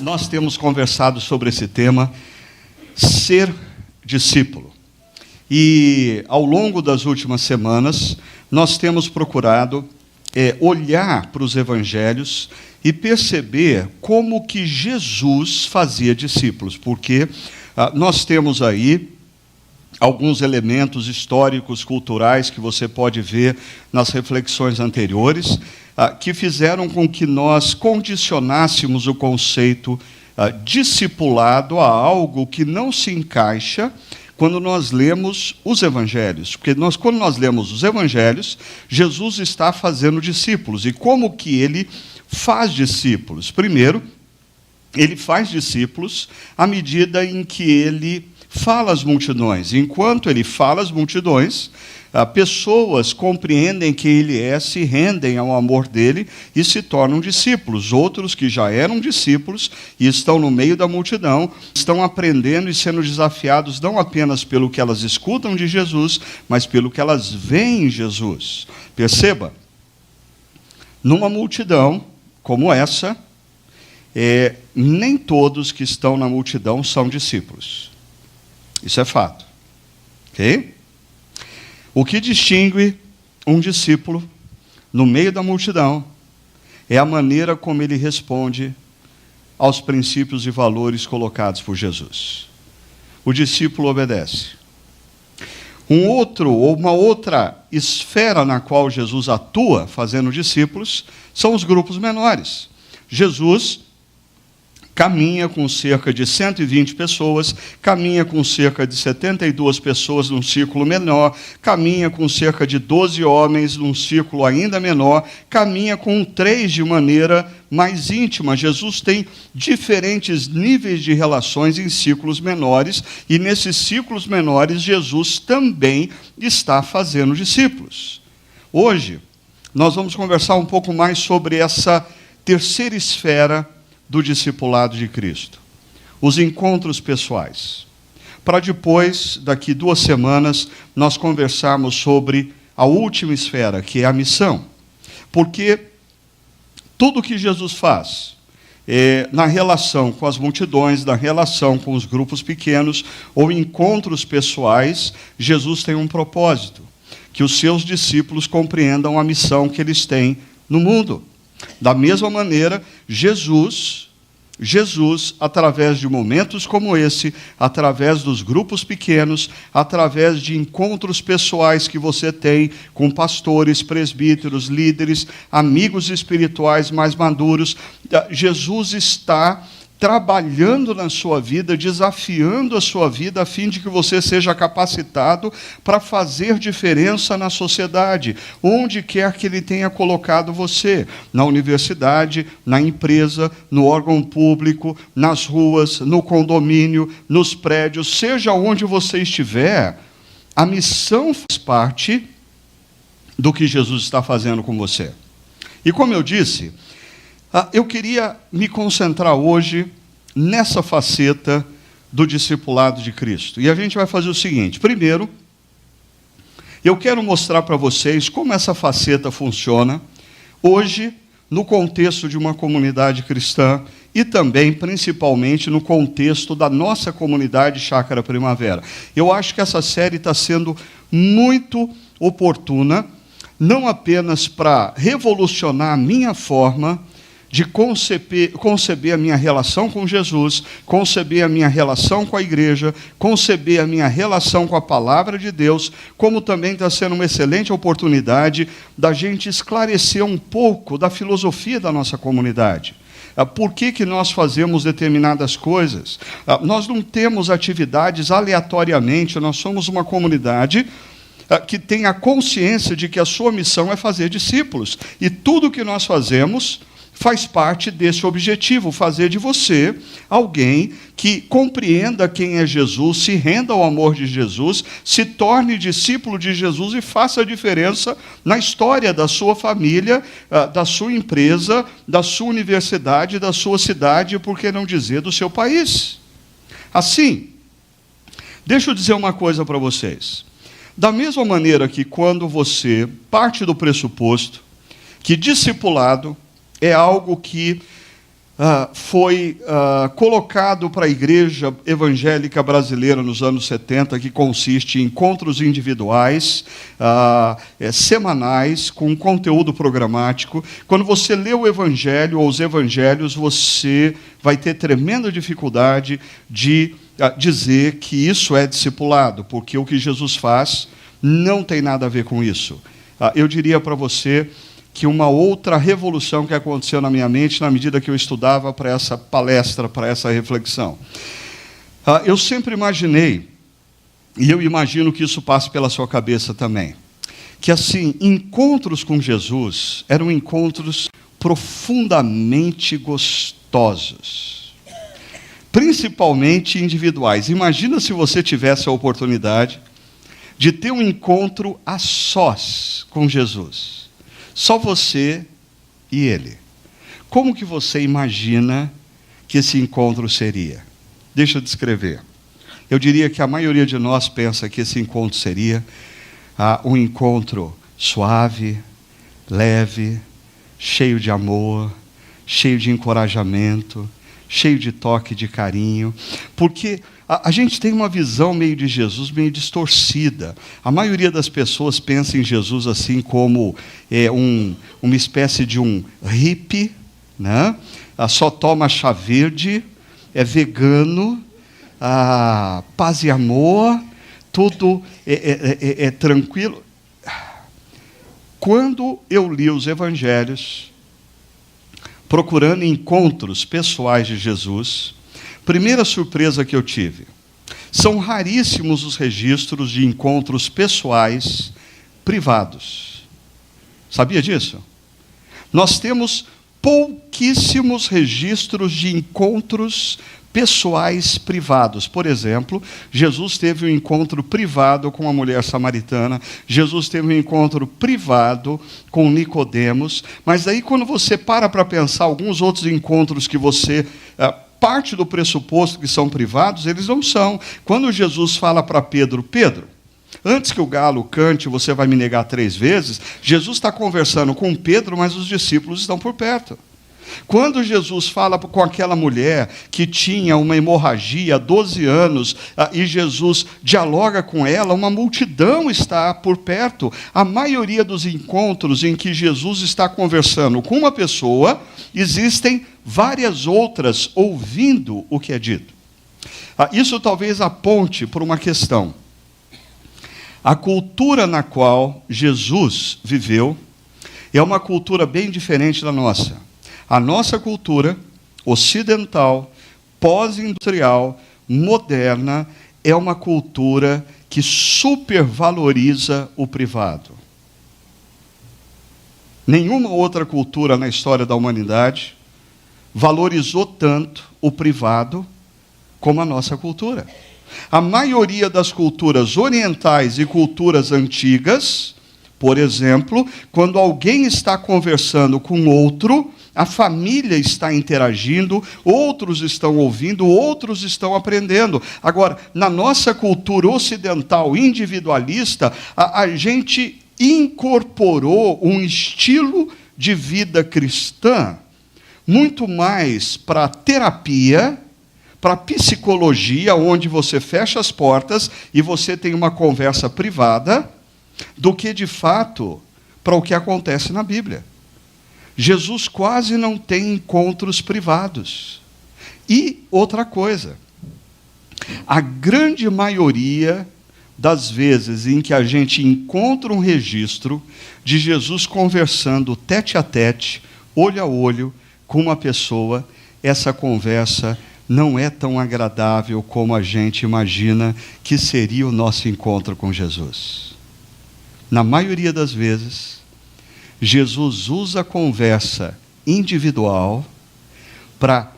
Nós temos conversado sobre esse tema, ser discípulo. E ao longo das últimas semanas, nós temos procurado olhar para os evangelhos e perceber como que Jesus fazia discípulos, porque nós temos aí alguns elementos históricos, culturais, que você pode ver nas reflexões anteriores, que fizeram com que nós condicionássemos o conceito discipulado a algo que não se encaixa quando nós lemos os evangelhos. Porque quando nós lemos os evangelhos, Jesus está fazendo discípulos. E como que ele faz discípulos? Primeiro, ele faz discípulos à medida em que ele fala às multidões. Enquanto ele fala às multidões, pessoas compreendem quem ele é, se rendem ao amor dele e se tornam discípulos. Outros que já eram discípulos e estão no meio da multidão, estão aprendendo e sendo desafiados não apenas pelo que elas escutam de Jesus, mas pelo que elas veem em Jesus. Perceba, numa multidão como essa, nem todos que estão na multidão são discípulos. Isso é fato. Ok? O que distingue um discípulo no meio da multidão é a maneira como ele responde aos princípios e valores colocados por Jesus. O discípulo obedece. Uma outra esfera na qual Jesus atua fazendo discípulos são os grupos menores. Jesus caminha com cerca de 120 pessoas, caminha com cerca de 72 pessoas num círculo menor, caminha com cerca de 12 homens num círculo ainda menor, caminha com 3 de maneira mais íntima. Jesus tem diferentes níveis de relações em círculos menores, e nesses círculos menores Jesus também está fazendo discípulos. Hoje, nós vamos conversar um pouco mais sobre essa terceira esfera do discipulado de Cristo, os encontros pessoais, para depois, daqui 2 semanas, nós conversarmos sobre a última esfera, que é a missão. Porque tudo que Jesus faz, na relação com as multidões, na relação com os grupos pequenos, ou encontros pessoais, Jesus tem um propósito, que os seus discípulos compreendam a missão que eles têm no mundo. Da mesma maneira, Jesus, através de momentos como esse, através dos grupos pequenos, através de encontros pessoais que você tem com pastores, presbíteros, líderes, amigos espirituais mais maduros, Jesus está trabalhando na sua vida, desafiando a sua vida, a fim de que você seja capacitado para fazer diferença na sociedade, onde quer que ele tenha colocado você, na universidade, na empresa, no órgão público, nas ruas, no condomínio, nos prédios, seja onde você estiver, a missão faz parte do que Jesus está fazendo com você. E como eu disse, eu queria me concentrar hoje nessa faceta do discipulado de Cristo. E a gente vai fazer o seguinte: primeiro, eu quero mostrar para vocês como essa faceta funciona hoje no contexto de uma comunidade cristã e também, principalmente, no contexto da nossa comunidade Chácara Primavera. Eu acho que essa série está sendo muito oportuna, não apenas para revolucionar a minha forma de conceber a minha relação com Jesus, conceber a minha relação com a igreja, conceber a minha relação com a palavra de Deus, como também está sendo uma excelente oportunidade da gente esclarecer um pouco da filosofia da nossa comunidade. Por que nós fazemos determinadas coisas? Nós não temos atividades aleatoriamente, nós somos uma comunidade que tem a consciência de que a sua missão é fazer discípulos. E tudo que nós fazemos faz parte desse objetivo, fazer de você alguém que compreenda quem é Jesus, se renda ao amor de Jesus, se torne discípulo de Jesus e faça a diferença na história da sua família, da sua empresa, da sua universidade, da sua cidade e, por que não dizer, do seu país. Assim, deixa eu dizer uma coisa para vocês. Da mesma maneira que quando você parte do pressuposto que discipulado é algo que foi colocado para a igreja evangélica brasileira nos anos 70, que consiste em encontros individuais, semanais, com conteúdo programático. Quando você lê o evangelho ou os evangelhos, você vai ter tremenda dificuldade de dizer que isso é discipulado, porque o que Jesus faz não tem nada a ver com isso. Eu diria para você que uma outra revolução que aconteceu na minha mente na medida que eu estudava para essa palestra, para essa reflexão. Eu sempre imaginei, e eu imagino que isso passe pela sua cabeça também, que assim, encontros com Jesus eram encontros profundamente gostosos, principalmente individuais. Imagina se você tivesse a oportunidade de ter um encontro a sós com Jesus. Só você e Ele. Como que você imagina que esse encontro seria? Deixa eu descrever. Eu diria que a maioria de nós pensa que esse encontro seria um encontro suave, leve, cheio de amor, cheio de encorajamento, cheio de toque de carinho, porque a gente tem uma visão meio de Jesus, meio distorcida. A maioria das pessoas pensa em Jesus assim como uma espécie de um hippie, né? Só toma chá verde, é vegano, paz e amor, tudo é tranquilo. Quando eu li os evangelhos, procurando encontros pessoais de Jesus, primeira surpresa que eu tive, são raríssimos os registros de encontros pessoais privados. Sabia disso? Nós temos pouquíssimos registros de encontros pessoais privados. Por exemplo, Jesus teve um encontro privado com a mulher samaritana, Jesus teve um encontro privado com Nicodemos, mas aí quando você para pensar alguns outros encontros que você parte do pressuposto que são privados, eles não são. Quando Jesus fala para Pedro, Pedro, antes que o galo cante, você vai me negar 3 vezes, Jesus está conversando com Pedro, mas os discípulos estão por perto. Quando Jesus fala com aquela mulher que tinha uma hemorragia há 12 anos, e Jesus dialoga com ela, uma multidão está por perto. A maioria dos encontros em que Jesus está conversando com uma pessoa, existem várias outras ouvindo o que é dito. Isso talvez aponte por uma questão. A cultura na qual Jesus viveu é uma cultura bem diferente da nossa. A nossa cultura ocidental, pós-industrial, moderna, é uma cultura que supervaloriza o privado. Nenhuma outra cultura na história da humanidade valorizou tanto o privado como a nossa cultura. A maioria das culturas orientais e culturas antigas, por exemplo, quando alguém está conversando com outro, a família está interagindo, outros estão ouvindo, outros estão aprendendo. Agora, na nossa cultura ocidental individualista, a gente incorporou um estilo de vida cristã muito mais para terapia, para psicologia, onde você fecha as portas e você tem uma conversa privada, do que, de fato, para o que acontece na Bíblia. Jesus quase não tem encontros privados. E outra coisa, a grande maioria das vezes em que a gente encontra um registro de Jesus conversando tete a tete, olho a olho, com uma pessoa, essa conversa não é tão agradável como a gente imagina que seria o nosso encontro com Jesus. Na maioria das vezes, Jesus usa a conversa individual para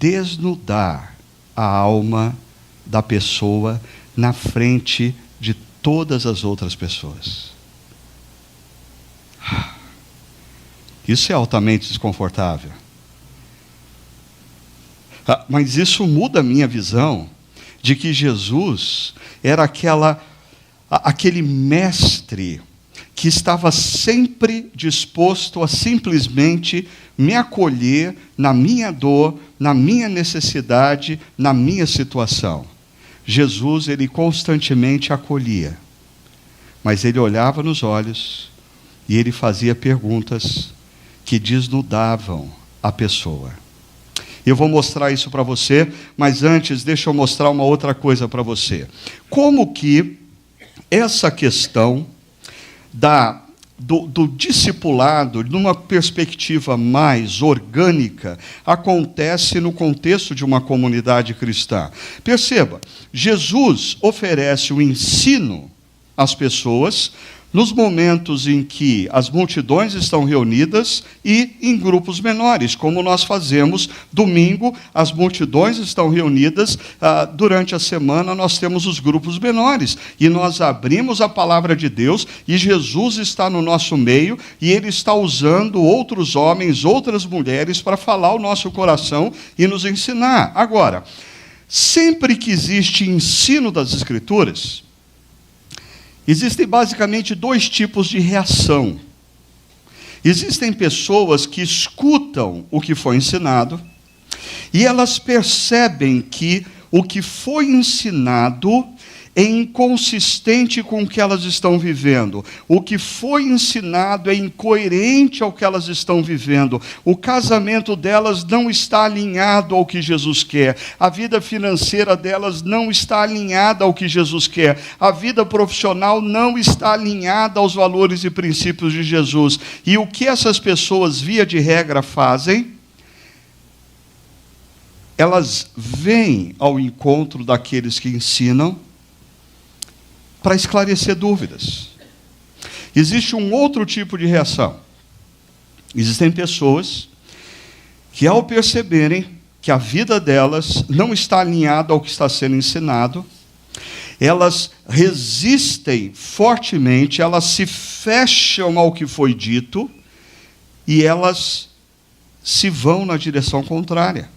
desnudar a alma da pessoa na frente de todas as outras pessoas. Isso é altamente desconfortável. Mas isso muda a minha visão de que Jesus era aquele mestre que estava sempre disposto a simplesmente me acolher na minha dor, na minha necessidade, na minha situação. Jesus, ele constantemente acolhia, mas ele olhava nos olhos e ele fazia perguntas que desnudavam a pessoa. Eu vou mostrar isso para você, mas antes deixa eu mostrar uma outra coisa para você. Como que essa questão do discipulado, numa perspectiva mais orgânica, acontece no contexto de uma comunidade cristã. Perceba, Jesus oferece o ensino às pessoas nos momentos em que as multidões estão reunidas e em grupos menores, como nós fazemos domingo, as multidões estão reunidas, durante a semana nós temos os grupos menores, e nós abrimos a palavra de Deus, e Jesus está no nosso meio, e Ele está usando outros homens, outras mulheres, para falar ao nosso coração e nos ensinar. Agora, sempre que existe ensino das Escrituras, existem basicamente dois tipos de reação. Existem pessoas que escutam o que foi ensinado e elas percebem que o que foi ensinado é inconsistente com o que elas estão vivendo. O que foi ensinado é incoerente ao que elas estão vivendo. O casamento delas não está alinhado ao que Jesus quer. A vida financeira delas não está alinhada ao que Jesus quer. A vida profissional não está alinhada aos valores e princípios de Jesus. E o que essas pessoas, via de regra, fazem? Elas vêm ao encontro daqueles que ensinam para esclarecer dúvidas. Existe um outro tipo de reação. Existem pessoas que, ao perceberem que a vida delas não está alinhada ao que está sendo ensinado, elas resistem fortemente, elas se fecham ao que foi dito e elas se vão na direção contrária.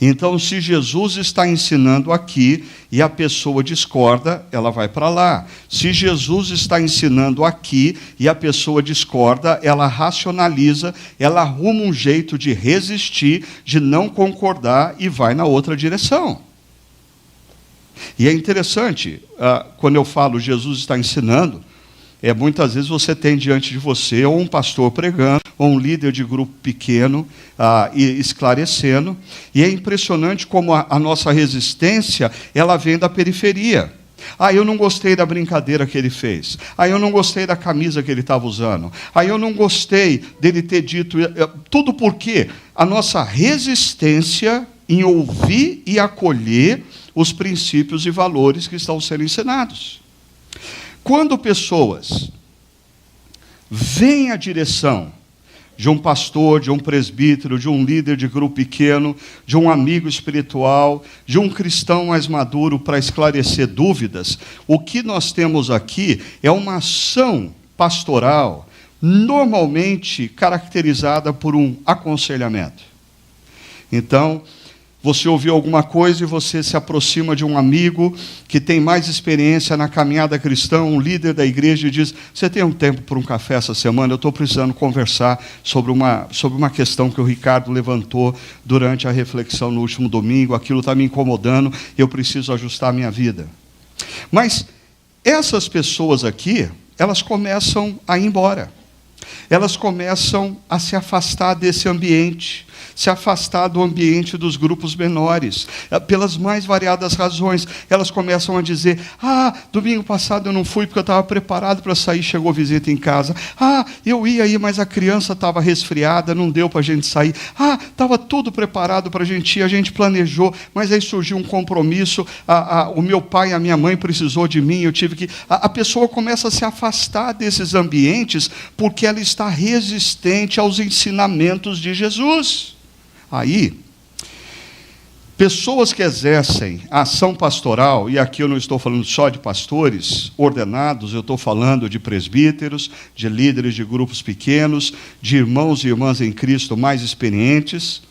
Então, se Jesus está ensinando aqui e a pessoa discorda, ela vai para lá. Se Jesus está ensinando aqui e a pessoa discorda, ela racionaliza, ela arruma um jeito de resistir, de não concordar e vai na outra direção. E é interessante, quando eu falo Jesus está ensinando, muitas vezes você tem diante de você ou um pastor pregando, ou um líder de grupo pequeno e esclarecendo, e é impressionante como a nossa resistência, ela vem da periferia. Eu não gostei da brincadeira que ele fez. Eu não gostei da camisa que ele estava usando. Eu não gostei dele ter dito... Tudo porque a nossa resistência em ouvir e acolher os princípios e valores que estão sendo ensinados. Quando pessoas veem a direção de um pastor, de um presbítero, de um líder de grupo pequeno, de um amigo espiritual, de um cristão mais maduro para esclarecer dúvidas, o que nós temos aqui é uma ação pastoral normalmente caracterizada por um aconselhamento. Então, você ouviu alguma coisa e você se aproxima de um amigo que tem mais experiência na caminhada cristã, um líder da igreja, e diz: você tem um tempo para um café essa semana? Eu estou precisando conversar sobre uma questão que o Ricardo levantou durante a reflexão no último domingo, aquilo está me incomodando, eu preciso ajustar a minha vida. Mas essas pessoas aqui, elas começam a ir embora. Elas começam a se afastar desse ambiente, se afastar do ambiente dos grupos menores, pelas mais variadas razões. Elas começam a dizer: domingo passado eu não fui porque eu estava preparado para sair, chegou visita em casa. Eu ia aí, mas a criança estava resfriada, não deu para a gente sair. Estava tudo preparado para a gente ir, a gente planejou, mas aí surgiu um compromisso, o meu pai e a minha mãe precisou de mim, eu tive que... A pessoa começa a se afastar desses ambientes porque ela está resistente aos ensinamentos de Jesus. Aí, pessoas que exercem a ação pastoral, e aqui eu não estou falando só de pastores ordenados, eu estou falando de presbíteros, de líderes de grupos pequenos, de irmãos e irmãs em Cristo mais experientes,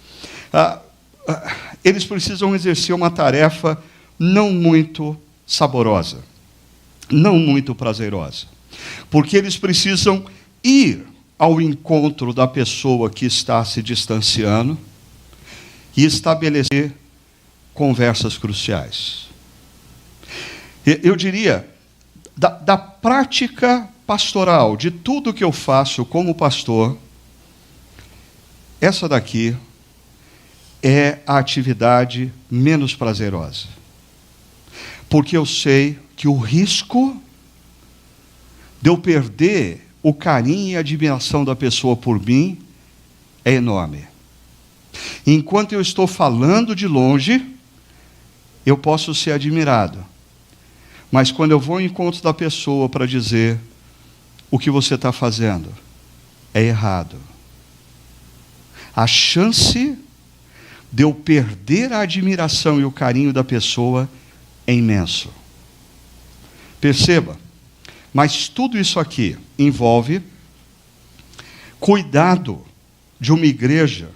eles precisam exercer uma tarefa não muito saborosa, não muito prazerosa, porque eles precisam ir ao encontro da pessoa que está se distanciando e estabelecer conversas cruciais. Eu diria, da prática pastoral, de tudo que eu faço como pastor, essa daqui é a atividade menos prazerosa. Porque eu sei que o risco de eu perder o carinho e a admiração da pessoa por mim é enorme. Enquanto eu estou falando de longe, eu posso ser admirado. Mas quando eu vou ao encontro da pessoa para dizer o que você está fazendo é errado, a chance de eu perder a admiração e o carinho da pessoa é imenso. Perceba, mas tudo isso aqui envolve cuidado de uma igreja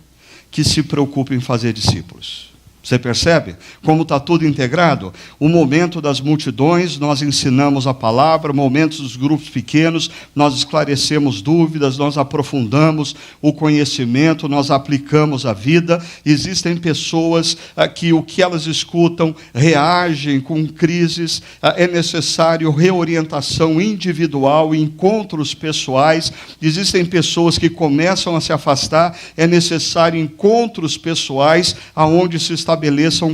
que se preocupa em fazer discípulos. Você percebe como está tudo integrado? O momento das multidões, nós ensinamos a palavra, momentos dos grupos pequenos, nós esclarecemos dúvidas, nós aprofundamos o conhecimento, nós aplicamos a vida. Existem pessoas que o que elas escutam reagem com crises, é necessário reorientação individual, encontros pessoais. Existem pessoas que começam a se afastar, é necessário encontros pessoais aonde se estabeleçam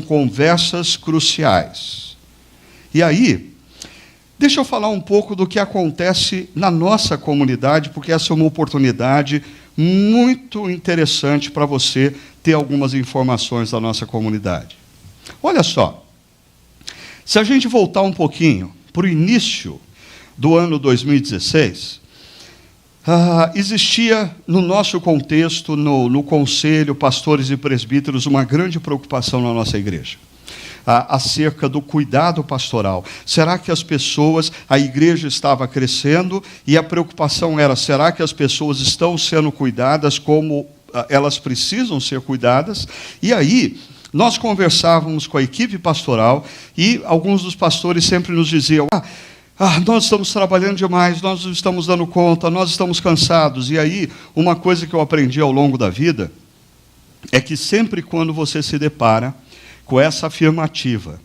conversas cruciais. E aí, deixa eu falar um pouco do que acontece na nossa comunidade, porque essa é uma oportunidade muito interessante para você ter algumas informações da nossa comunidade. Olha só, se a gente voltar um pouquinho para o início do ano 2016, existia no nosso contexto, no conselho, pastores e presbíteros, uma grande preocupação na nossa igreja, acerca do cuidado pastoral. Será que as pessoas, a igreja estava crescendo e a preocupação era, será que as pessoas estão sendo cuidadas como elas precisam ser cuidadas? E aí, nós conversávamos com a equipe pastoral e alguns dos pastores sempre nos diziam, nós estamos trabalhando demais, nós não estamos dando conta, nós estamos cansados. E aí, uma coisa que eu aprendi ao longo da vida é que sempre quando você se depara com essa afirmativa,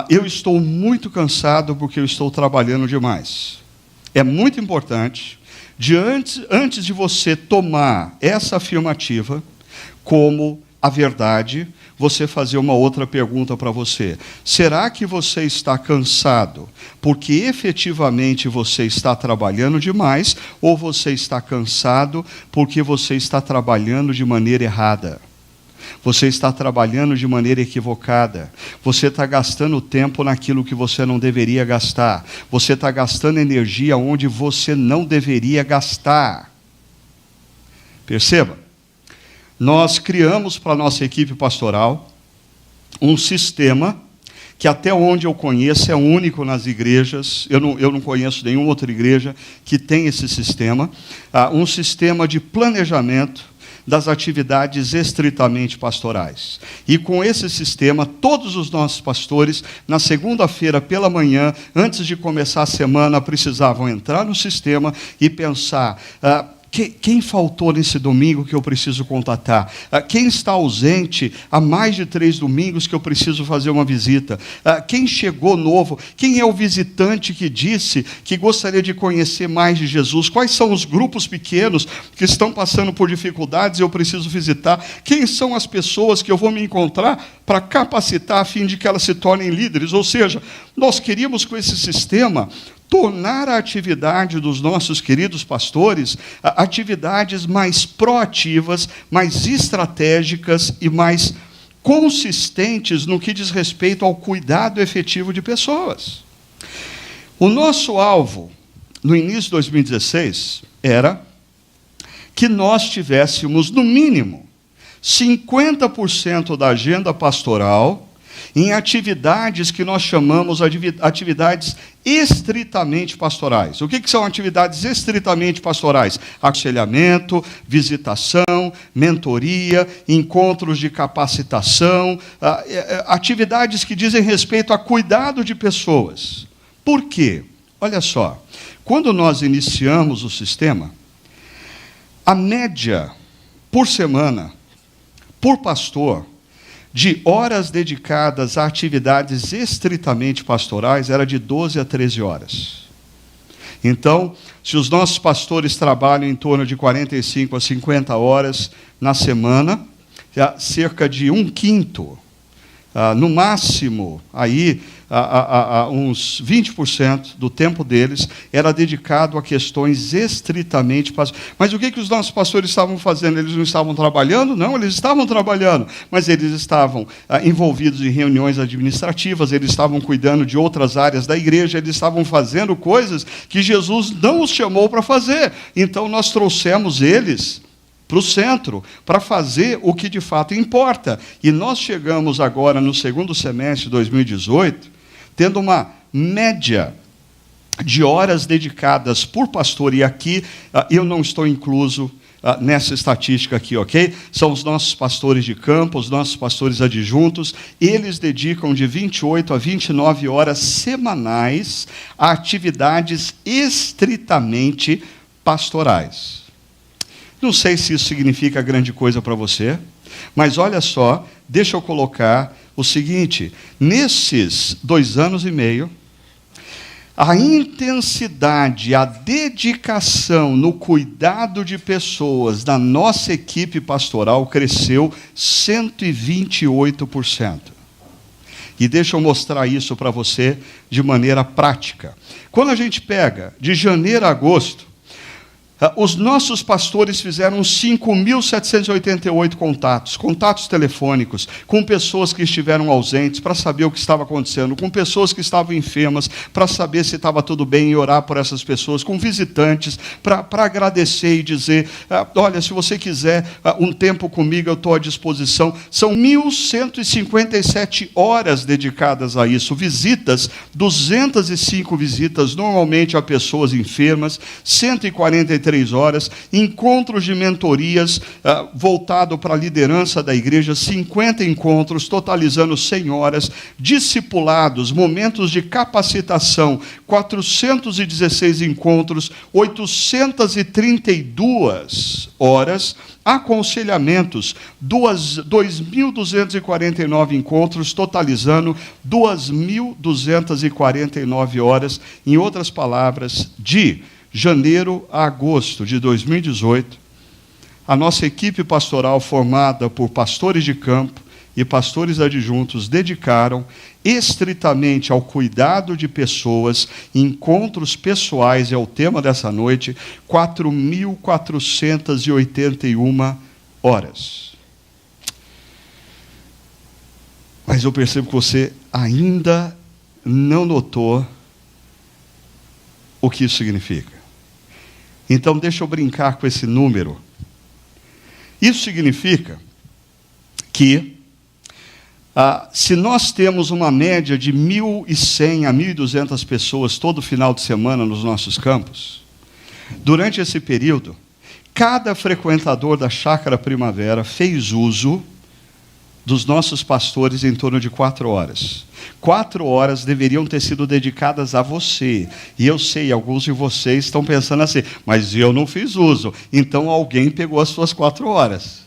eu estou muito cansado porque eu estou trabalhando demais. É muito importante, antes de você tomar essa afirmativa como a verdade, você fazer uma outra pergunta para você. Será que você está cansado porque efetivamente você está trabalhando demais ou você está cansado porque você está trabalhando de maneira errada? Você está trabalhando de maneira equivocada. Você está gastando tempo naquilo que você não deveria gastar. Você está gastando energia onde você não deveria gastar. Perceba? Nós criamos para a nossa equipe pastoral um sistema que até onde eu conheço é único nas igrejas, eu não conheço nenhuma outra igreja que tem esse sistema, um sistema de planejamento das atividades estritamente pastorais. E com esse sistema, todos os nossos pastores, na segunda-feira pela manhã, antes de começar a semana, precisavam entrar no sistema e pensar, quem faltou nesse domingo que eu preciso contatar? Quem está ausente há mais de 3 domingos que eu preciso fazer uma visita? Quem chegou novo? Quem é o visitante que disse que gostaria de conhecer mais de Jesus? Quais são os grupos pequenos que estão passando por dificuldades e eu preciso visitar? Quem são as pessoas que eu vou me encontrar para capacitar a fim de que elas se tornem líderes? Ou seja, nós queríamos com esse sistema tornar a atividade dos nossos queridos pastores atividades mais proativas, mais estratégicas e mais consistentes no que diz respeito ao cuidado efetivo de pessoas. O nosso alvo, no início de 2016, era que nós tivéssemos, no mínimo, 50% da agenda pastoral em atividades que nós chamamos de atividades estritamente pastorais. O que são atividades estritamente pastorais? Aconselhamento, visitação, mentoria, encontros de capacitação, atividades que dizem respeito a cuidado de pessoas. Por quê? Olha só, quando nós iniciamos o sistema, A média por semana, por pastor, de horas dedicadas a atividades estritamente pastorais era de 12 a 13 horas. Então, se os nossos pastores trabalham em torno de 45 a 50 horas na semana, cerca de 1/5, no máximo, aí, uns 20% do tempo deles era dedicado a questões estritamente pastorais. Mas o que os nossos pastores estavam fazendo? Eles não estavam trabalhando? Não, eles estavam trabalhando, mas eles estavam envolvidos em reuniões administrativas, eles estavam cuidando de outras áreas da igreja, eles estavam fazendo coisas que Jesus não os chamou para fazer. Então, nós trouxemos eles para o centro, para fazer o que de fato importa. E nós chegamos agora no segundo semestre de 2018, tendo uma média de horas dedicadas por pastor, e aqui eu não estou incluso nessa estatística aqui, ok? São os nossos pastores de campo, os nossos pastores adjuntos, eles dedicam de 28 a 29 horas semanais a atividades estritamente pastorais. Não sei se isso significa grande coisa para você, mas olha só, deixa eu colocar o seguinte: nesses 2 anos e meio, a intensidade, a dedicação no cuidado de pessoas da nossa equipe pastoral cresceu 128%. E deixa eu mostrar isso para você de maneira prática. Quando a gente pega de janeiro a agosto, os nossos pastores fizeram 5.788 contatos telefônicos, com pessoas que estiveram ausentes, para saber o que estava acontecendo, com pessoas que estavam enfermas, para saber se estava tudo bem e orar por essas pessoas, com visitantes, para agradecer e dizer, olha, se você quiser um tempo comigo, eu estou à disposição. São 1.157 horas dedicadas a isso, visitas, 205 visitas, normalmente a pessoas enfermas, 143 horas, encontros de mentorias voltado para a liderança da igreja, 50 encontros, totalizando 100 horas, discipulados, momentos de capacitação, 416 encontros, 832 horas, aconselhamentos, 2.249 encontros, totalizando 2.249 horas, em outras palavras, de janeiro a agosto de 2018, a nossa equipe pastoral, formada por pastores de campo e pastores adjuntos, dedicaram estritamente ao cuidado de pessoas, encontros pessoais, é o tema dessa noite, 4.481 horas. Mas eu percebo que você ainda não notou o que isso significa. Então, deixa eu brincar com esse número. Isso significa que, se nós temos uma média de 1.100 a 1.200 pessoas todo final de semana nos nossos campos, durante esse período, cada frequentador da Chácara Primavera fez uso dos nossos pastores em torno de 4 horas. 4 horas deveriam ter sido dedicadas a você. E eu sei, alguns de vocês estão pensando assim, mas eu não fiz uso. Então alguém pegou as suas 4 horas.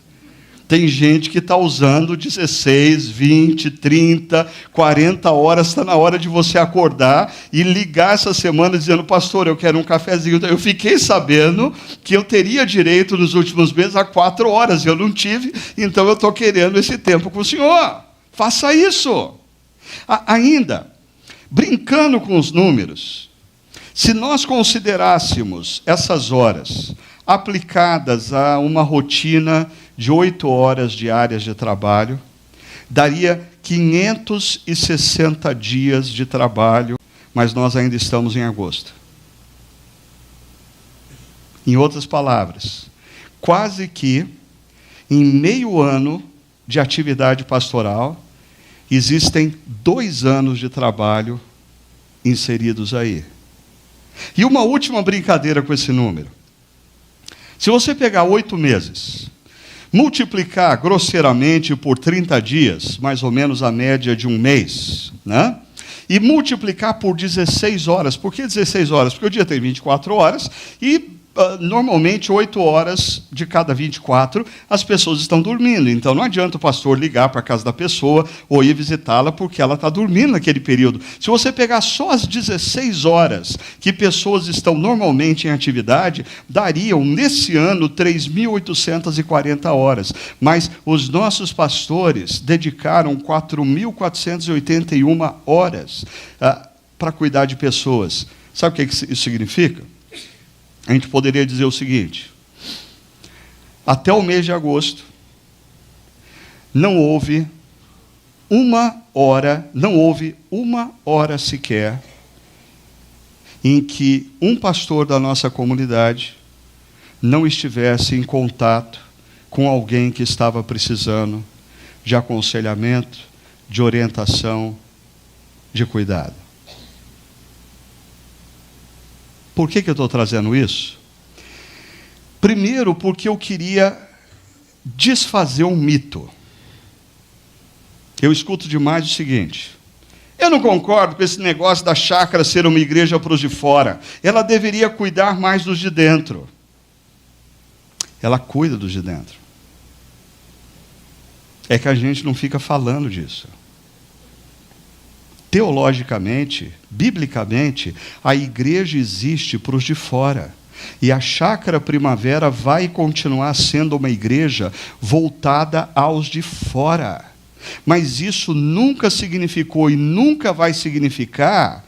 Tem gente que está usando 16, 20, 30, 40 horas, está na hora de você acordar e ligar essa semana dizendo, pastor, eu quero um cafezinho. Eu fiquei sabendo que eu teria direito nos últimos meses a 4 horas, eu não tive, então eu estou querendo esse tempo com o senhor. Faça isso. Ainda, brincando com os números, se nós considerássemos essas horas aplicadas a uma rotina de 8 horas diárias de trabalho, daria 560 dias de trabalho, mas nós ainda estamos em agosto. Em outras palavras, quase que em meio ano de atividade pastoral, existem 2 anos de trabalho inseridos aí. E uma última brincadeira com esse número. Se você pegar 8 meses, multiplicar grosseiramente por 30 dias, mais ou menos a média de um mês, né? E multiplicar por 16 horas. Por que 16 horas? Porque o dia tem 24 horas e normalmente 8 horas de cada 24 as pessoas estão dormindo. Então não adianta o pastor ligar para a casa da pessoa ou ir visitá-la porque ela está dormindo naquele período. Se você pegar só as 16 horas que pessoas estão normalmente em atividade, dariam nesse ano 3.840 horas. Mas os nossos pastores dedicaram 4.481 horas para cuidar de pessoas. Sabe o que isso significa? A gente poderia dizer o seguinte: até o mês de agosto, não houve uma hora sequer em que um pastor da nossa comunidade não estivesse em contato com alguém que estava precisando de aconselhamento, de orientação, de cuidado. Por que eu estou trazendo isso? Primeiro, porque eu queria desfazer um mito. Eu escuto demais o seguinte: eu não concordo com esse negócio da chácara ser uma igreja para os de fora. Ela deveria cuidar mais dos de dentro. Ela cuida dos de dentro. É que a gente não fica falando disso. Teologicamente, biblicamente, a igreja existe para os de fora. E a Chácara Primavera vai continuar sendo uma igreja voltada aos de fora. Mas isso nunca significou e nunca vai significar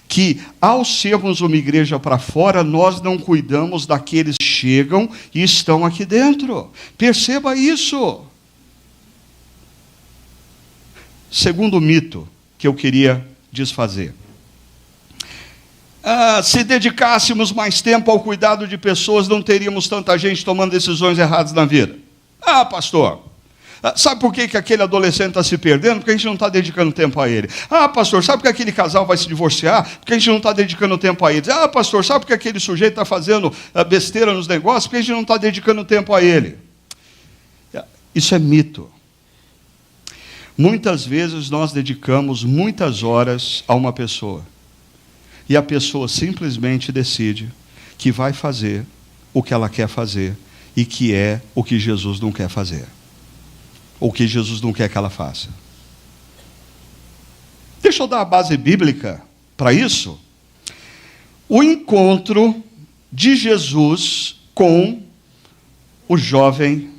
que, ao sermos uma igreja para fora, nós não cuidamos daqueles que chegam e estão aqui dentro. Perceba isso. Segundo mito que eu queria desfazer. Se dedicássemos mais tempo ao cuidado de pessoas, não teríamos tanta gente tomando decisões erradas na vida. Pastor, sabe por que aquele adolescente está se perdendo? Porque a gente não está dedicando tempo a ele. Pastor, sabe por que aquele casal vai se divorciar? Porque a gente não está dedicando tempo a eles. Pastor, sabe por que aquele sujeito está fazendo besteira nos negócios? Porque a gente não está dedicando tempo a ele. Isso é mito. Muitas vezes nós dedicamos muitas horas a uma pessoa. E a pessoa simplesmente decide que vai fazer o que ela quer fazer e que é o que Jesus não quer fazer. Ou que Jesus não quer que ela faça. Deixa eu dar a base bíblica para isso. O encontro de Jesus com o jovem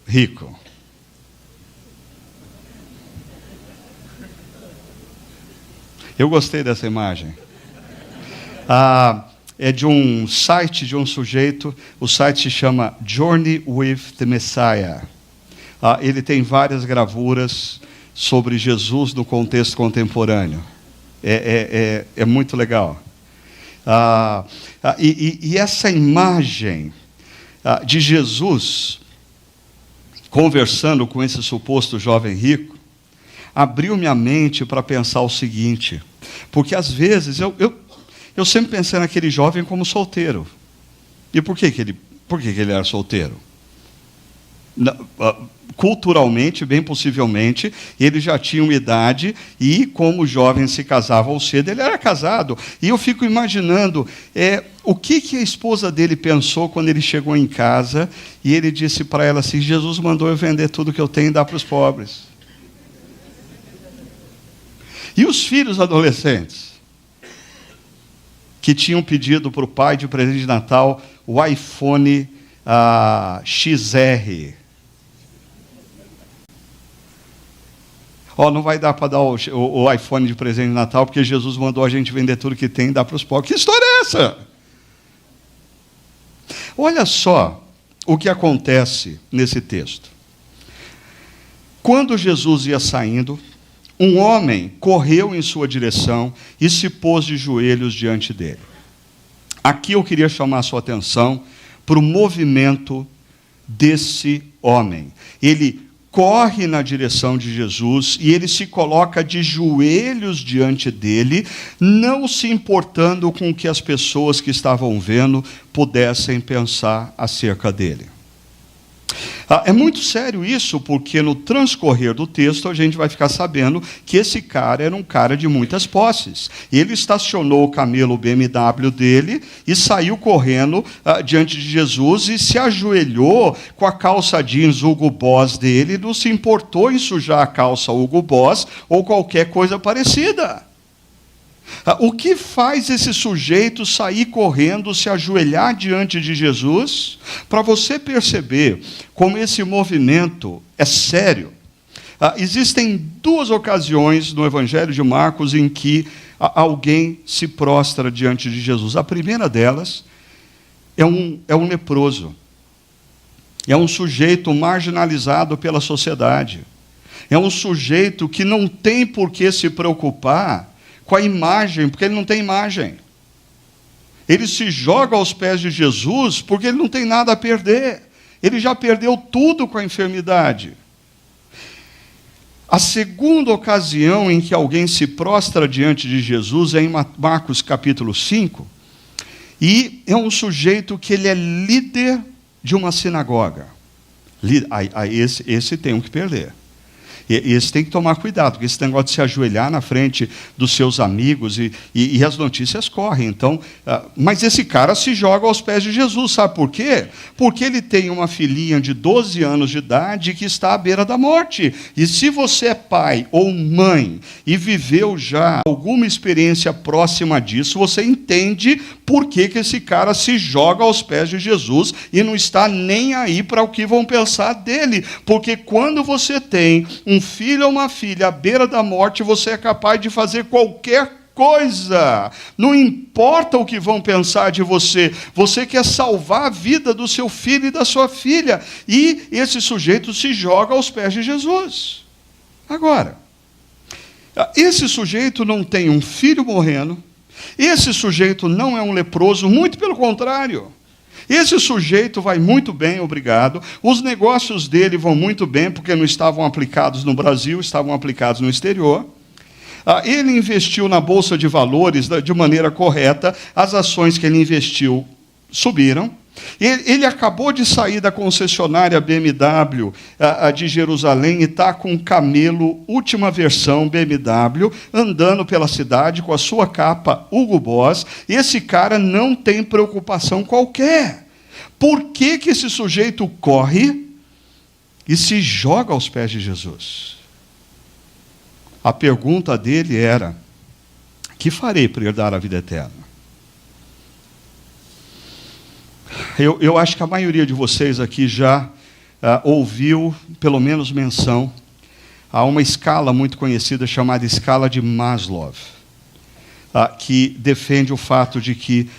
rico. Eu gostei dessa imagem. É de um site de um sujeito, o site se chama Journey with the Messiah. Ele tem várias gravuras sobre Jesus no contexto contemporâneo. É muito legal. E essa imagem de Jesus conversando com esse suposto jovem rico abriu minha mente para pensar o seguinte, porque às vezes eu sempre pensei naquele jovem como solteiro. E por que ele era solteiro? Culturalmente, bem possivelmente, ele já tinha uma idade e, como os jovens se casavam cedo, ele era casado. E eu fico imaginando o que a esposa dele pensou quando ele chegou em casa e ele disse para ela assim: Jesus mandou eu vender tudo que eu tenho e dar para os pobres. E os filhos adolescentes, que tinham pedido para o pai de presente de Natal o iPhone XR. Não vai dar para dar o iPhone de presente de Natal, porque Jesus mandou a gente vender tudo que tem e dar para os pobres. Que história é essa? Olha só o que acontece nesse texto. Quando Jesus ia saindo, um homem correu em sua direção e se pôs de joelhos diante dele. Aqui eu queria chamar a sua atenção para o movimento desse homem. Ele corre na direção de Jesus e ele se coloca de joelhos diante dele, não se importando com o que as pessoas que estavam vendo pudessem pensar acerca dele. É muito sério isso, porque no transcorrer do texto a gente vai ficar sabendo que esse cara era um cara de muitas posses. Ele estacionou o camelo BMW dele e saiu correndo diante de Jesus e se ajoelhou com a calça jeans Hugo Boss dele, não se importou em sujar a calça Hugo Boss ou qualquer coisa parecida. O que faz esse sujeito sair correndo, se ajoelhar diante de Jesus? Para você perceber como esse movimento é sério. Existem 2 ocasiões no Evangelho de Marcos em que alguém se prostra diante de Jesus. A primeira delas é um leproso. É um sujeito marginalizado pela sociedade. É um sujeito que não tem por que se preocupar com a imagem, porque ele não tem imagem. Ele se joga aos pés de Jesus porque ele não tem nada a perder. Ele já perdeu tudo com a enfermidade. A segunda ocasião em que alguém se prostra diante de Jesus é em Marcos capítulo 5, e é um sujeito que ele é líder de uma sinagoga. Esse tem um que perder. Esse tem que tomar cuidado, porque esse negócio de se ajoelhar na frente dos seus amigos e as notícias correm. Então, mas esse cara se joga aos pés de Jesus, sabe por quê? Porque ele tem uma filhinha de 12 anos de idade que está à beira da morte. E se você é pai ou mãe e viveu já alguma experiência próxima disso, você entende por que esse cara se joga aos pés de Jesus e não está nem aí para o que vão pensar dele. Porque quando você tem um filho ou uma filha à beira da morte, você é capaz de fazer qualquer coisa. Não importa o que vão pensar de você. Você quer salvar a vida do seu filho e da sua filha. E esse sujeito se joga aos pés de Jesus. Agora, esse sujeito não tem um filho morrendo. Esse sujeito não é um leproso, muito pelo contrário. Esse sujeito vai muito bem, obrigado. Os negócios dele vão muito bem, porque não estavam aplicados no Brasil, estavam aplicados no exterior. Ele investiu na Bolsa de Valores de maneira correta, as ações que ele investiu subiram. Ele acabou de sair da concessionária BMW de Jerusalém e está com um camelo, última versão BMW, andando pela cidade com a sua capa Hugo Boss. Esse cara não tem preocupação qualquer. Por que esse sujeito corre e se joga aos pés de Jesus? A pergunta dele era: que farei para herdar a vida eterna? Eu acho que a maioria de vocês aqui já ouviu, pelo menos, menção a uma escala muito conhecida chamada escala de Maslow, que defende o fato de que,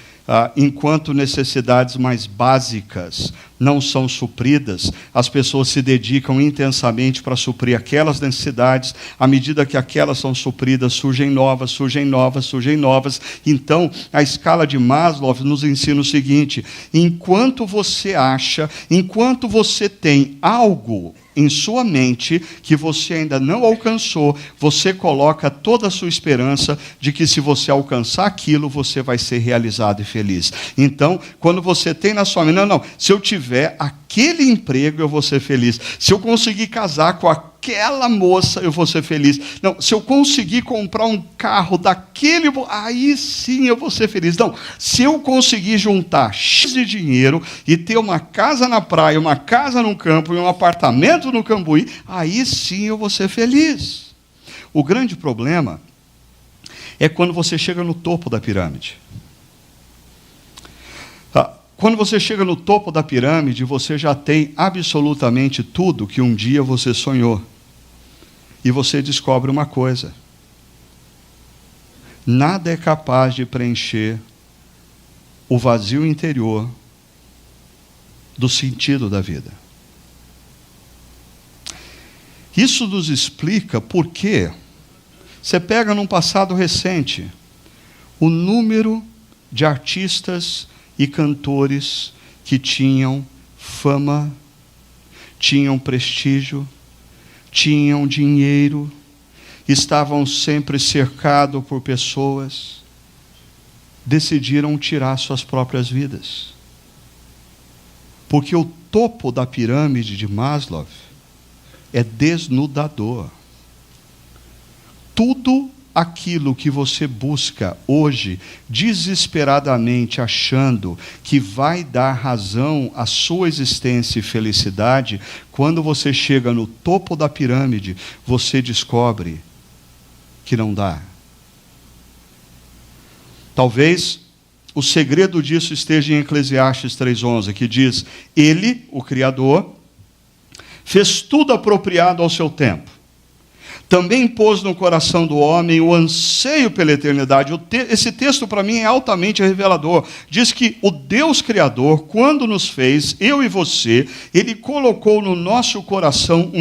enquanto necessidades mais básicas não são supridas, as pessoas se dedicam intensamente para suprir aquelas necessidades. À medida que aquelas são supridas, surgem novas, surgem novas, surgem novas. Então, a escala de Maslow nos ensina o seguinte: enquanto você tem algo em sua mente que você ainda não alcançou, você coloca toda a sua esperança de que, se você alcançar aquilo, você vai ser realizado e feliz. Então, quando você tem na sua mente, se eu tiver aquele emprego, eu vou ser feliz. Se eu conseguir casar com aquela moça, eu vou ser feliz. Não, se eu conseguir comprar um carro daquele, aí sim eu vou ser feliz. Não, se eu conseguir juntar X de dinheiro e ter uma casa na praia, uma casa no campo e um apartamento no Cambuí, aí sim eu vou ser feliz. O grande problema é quando você chega no topo da pirâmide. Quando você chega no topo da pirâmide, você já tem absolutamente tudo que um dia você sonhou. E você descobre uma coisa: nada é capaz de preencher o vazio interior do sentido da vida. Isso nos explica por que você pega num passado recente o número de artistas e cantores que tinham fama, tinham prestígio, tinham dinheiro, estavam sempre cercados por pessoas, decidiram tirar suas próprias vidas. Porque o topo da pirâmide de Maslow é desnudador. Tudo aquilo que você busca hoje, desesperadamente achando que vai dar razão à sua existência e felicidade, quando você chega no topo da pirâmide, você descobre que não dá. Talvez o segredo disso esteja em Eclesiastes 3:11, que diz: Ele, o Criador, fez tudo apropriado ao seu tempo. Também pôs no coração do homem o anseio pela eternidade. Esse texto, para mim, é altamente revelador. Diz que o Deus Criador, quando nos fez, eu e você, Ele colocou no nosso coração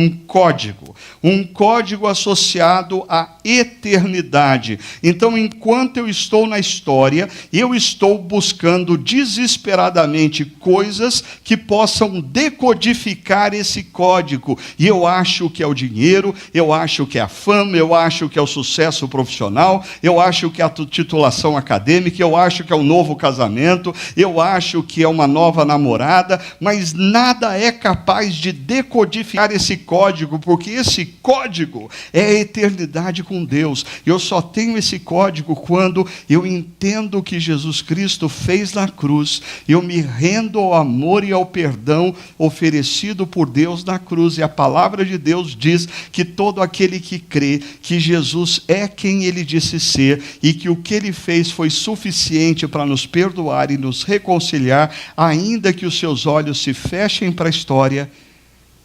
um código associado à eternidade. Então, enquanto eu estou na história, eu estou buscando desesperadamente coisas que possam decodificar esse código. E eu acho que é o dinheiro, eu acho que é a fama, eu acho que é o sucesso profissional, eu acho que é a titulação acadêmica, eu acho que é o novo casamento, eu acho que é uma nova namorada, mas nada é capaz de decodificar esse código, porque esse código é a eternidade com Deus. Eu só tenho esse código quando eu entendo o que Jesus Cristo fez na cruz, eu me rendo ao amor e ao perdão oferecido por Deus na cruz, e a palavra de Deus diz que todo aquele que crê que Jesus é quem Ele disse ser e que o que Ele fez foi suficiente para nos perdoar e nos reconciliar, ainda que os seus olhos se fechem para a história,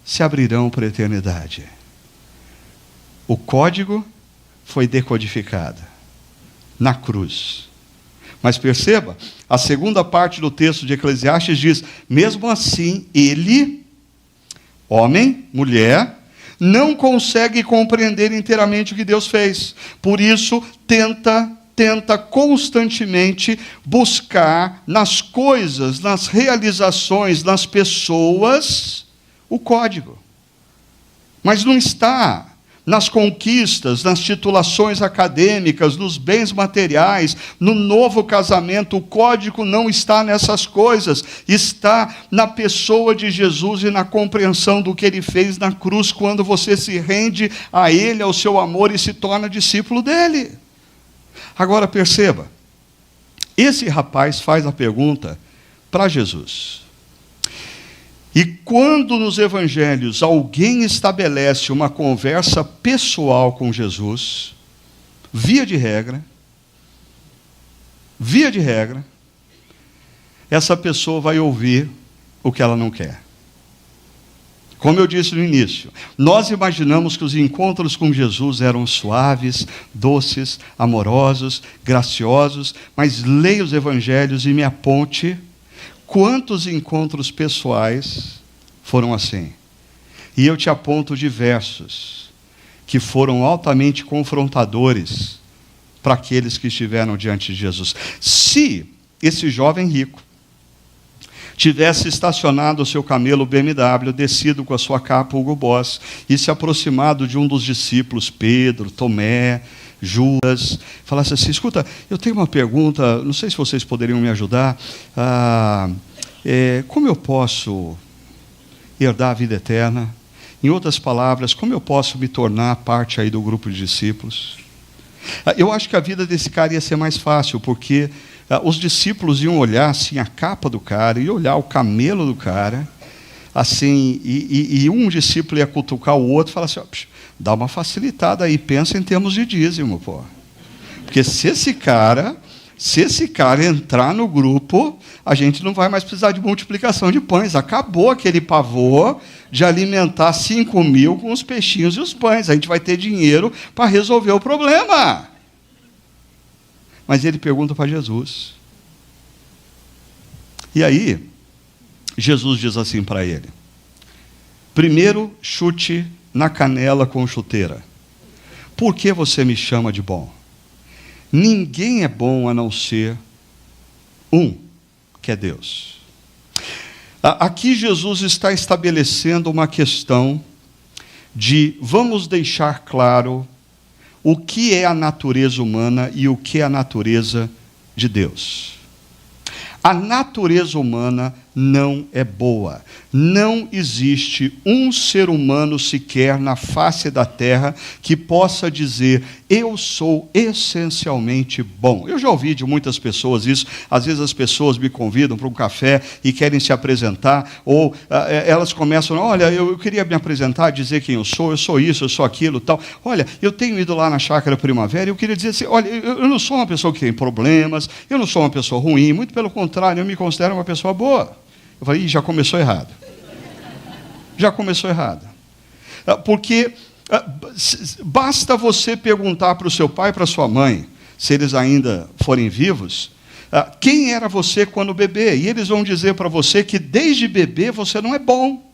se abrirão para a eternidade. O código foi decodificado na cruz. Mas perceba, a segunda parte do texto de Eclesiastes diz: mesmo assim, ele, homem, mulher, não consegue compreender inteiramente o que Deus fez. Por isso, tenta constantemente buscar nas coisas, nas realizações, nas pessoas, o código. Mas não está nas conquistas, nas titulações acadêmicas, nos bens materiais, no novo casamento. O código não está nessas coisas, está na pessoa de Jesus e na compreensão do que Ele fez na cruz, quando você se rende a Ele, ao seu amor, e se torna discípulo dEle. Agora perceba, esse rapaz faz a pergunta para Jesus. E quando nos evangelhos alguém estabelece uma conversa pessoal com Jesus, via de regra, essa pessoa vai ouvir o que ela não quer. Como eu disse no início, nós imaginamos que os encontros com Jesus eram suaves, doces, amorosos, graciosos, mas leia os evangelhos e me aponte quantos encontros pessoais foram assim. E eu te aponto diversos que foram altamente confrontadores para aqueles que estiveram diante de Jesus. Se esse jovem rico tivesse estacionado o seu camelo BMW, descido com a sua capa Hugo Boss, e se aproximado de um dos discípulos, Pedro, Tomé, Judas, falasse assim: escuta, eu tenho uma pergunta, não sei se vocês poderiam me ajudar, como eu posso herdar a vida eterna? Em outras palavras, como eu posso me tornar parte aí do grupo de discípulos? Eu acho que a vida desse cara ia ser mais fácil, porque os discípulos iam olhar assim a capa do cara, iam olhar o camelo do cara, assim, e um discípulo ia cutucar o outro e falar assim: dá uma facilitada aí, pensa em termos de dízimo, pô. Porque se esse cara entrar no grupo, a gente não vai mais precisar de multiplicação de pães. Acabou aquele pavor de alimentar 5.000 com os peixinhos e os pães. A gente vai ter dinheiro para resolver o problema. Mas ele pergunta para Jesus. E aí, Jesus diz assim para ele: primeiro chute na canela com chuteira. Por que você me chama de bom? Ninguém é bom a não ser um, que é Deus. Aqui Jesus está estabelecendo uma questão de vamos deixar claro o que é a natureza humana e o que é a natureza de Deus. A natureza humana não é boa. Não existe um ser humano sequer na face da terra que possa dizer: eu sou essencialmente bom. Eu já ouvi de muitas pessoas isso. Às vezes as pessoas me convidam para um café e querem se apresentar, ou elas começam: olha, eu queria me apresentar, dizer quem eu sou isso, eu sou aquilo, tal. Olha, eu tenho ido lá na Chácara Primavera e eu queria dizer assim: olha, eu não sou uma pessoa que tem problemas, eu não sou uma pessoa ruim, muito pelo contrário, eu me considero uma pessoa boa. Eu falei: já começou errado. Já começou errado. Porque basta você perguntar para o seu pai e para a sua mãe, se eles ainda forem vivos, quem era você quando bebê? E eles vão dizer para você que desde bebê você não é bom.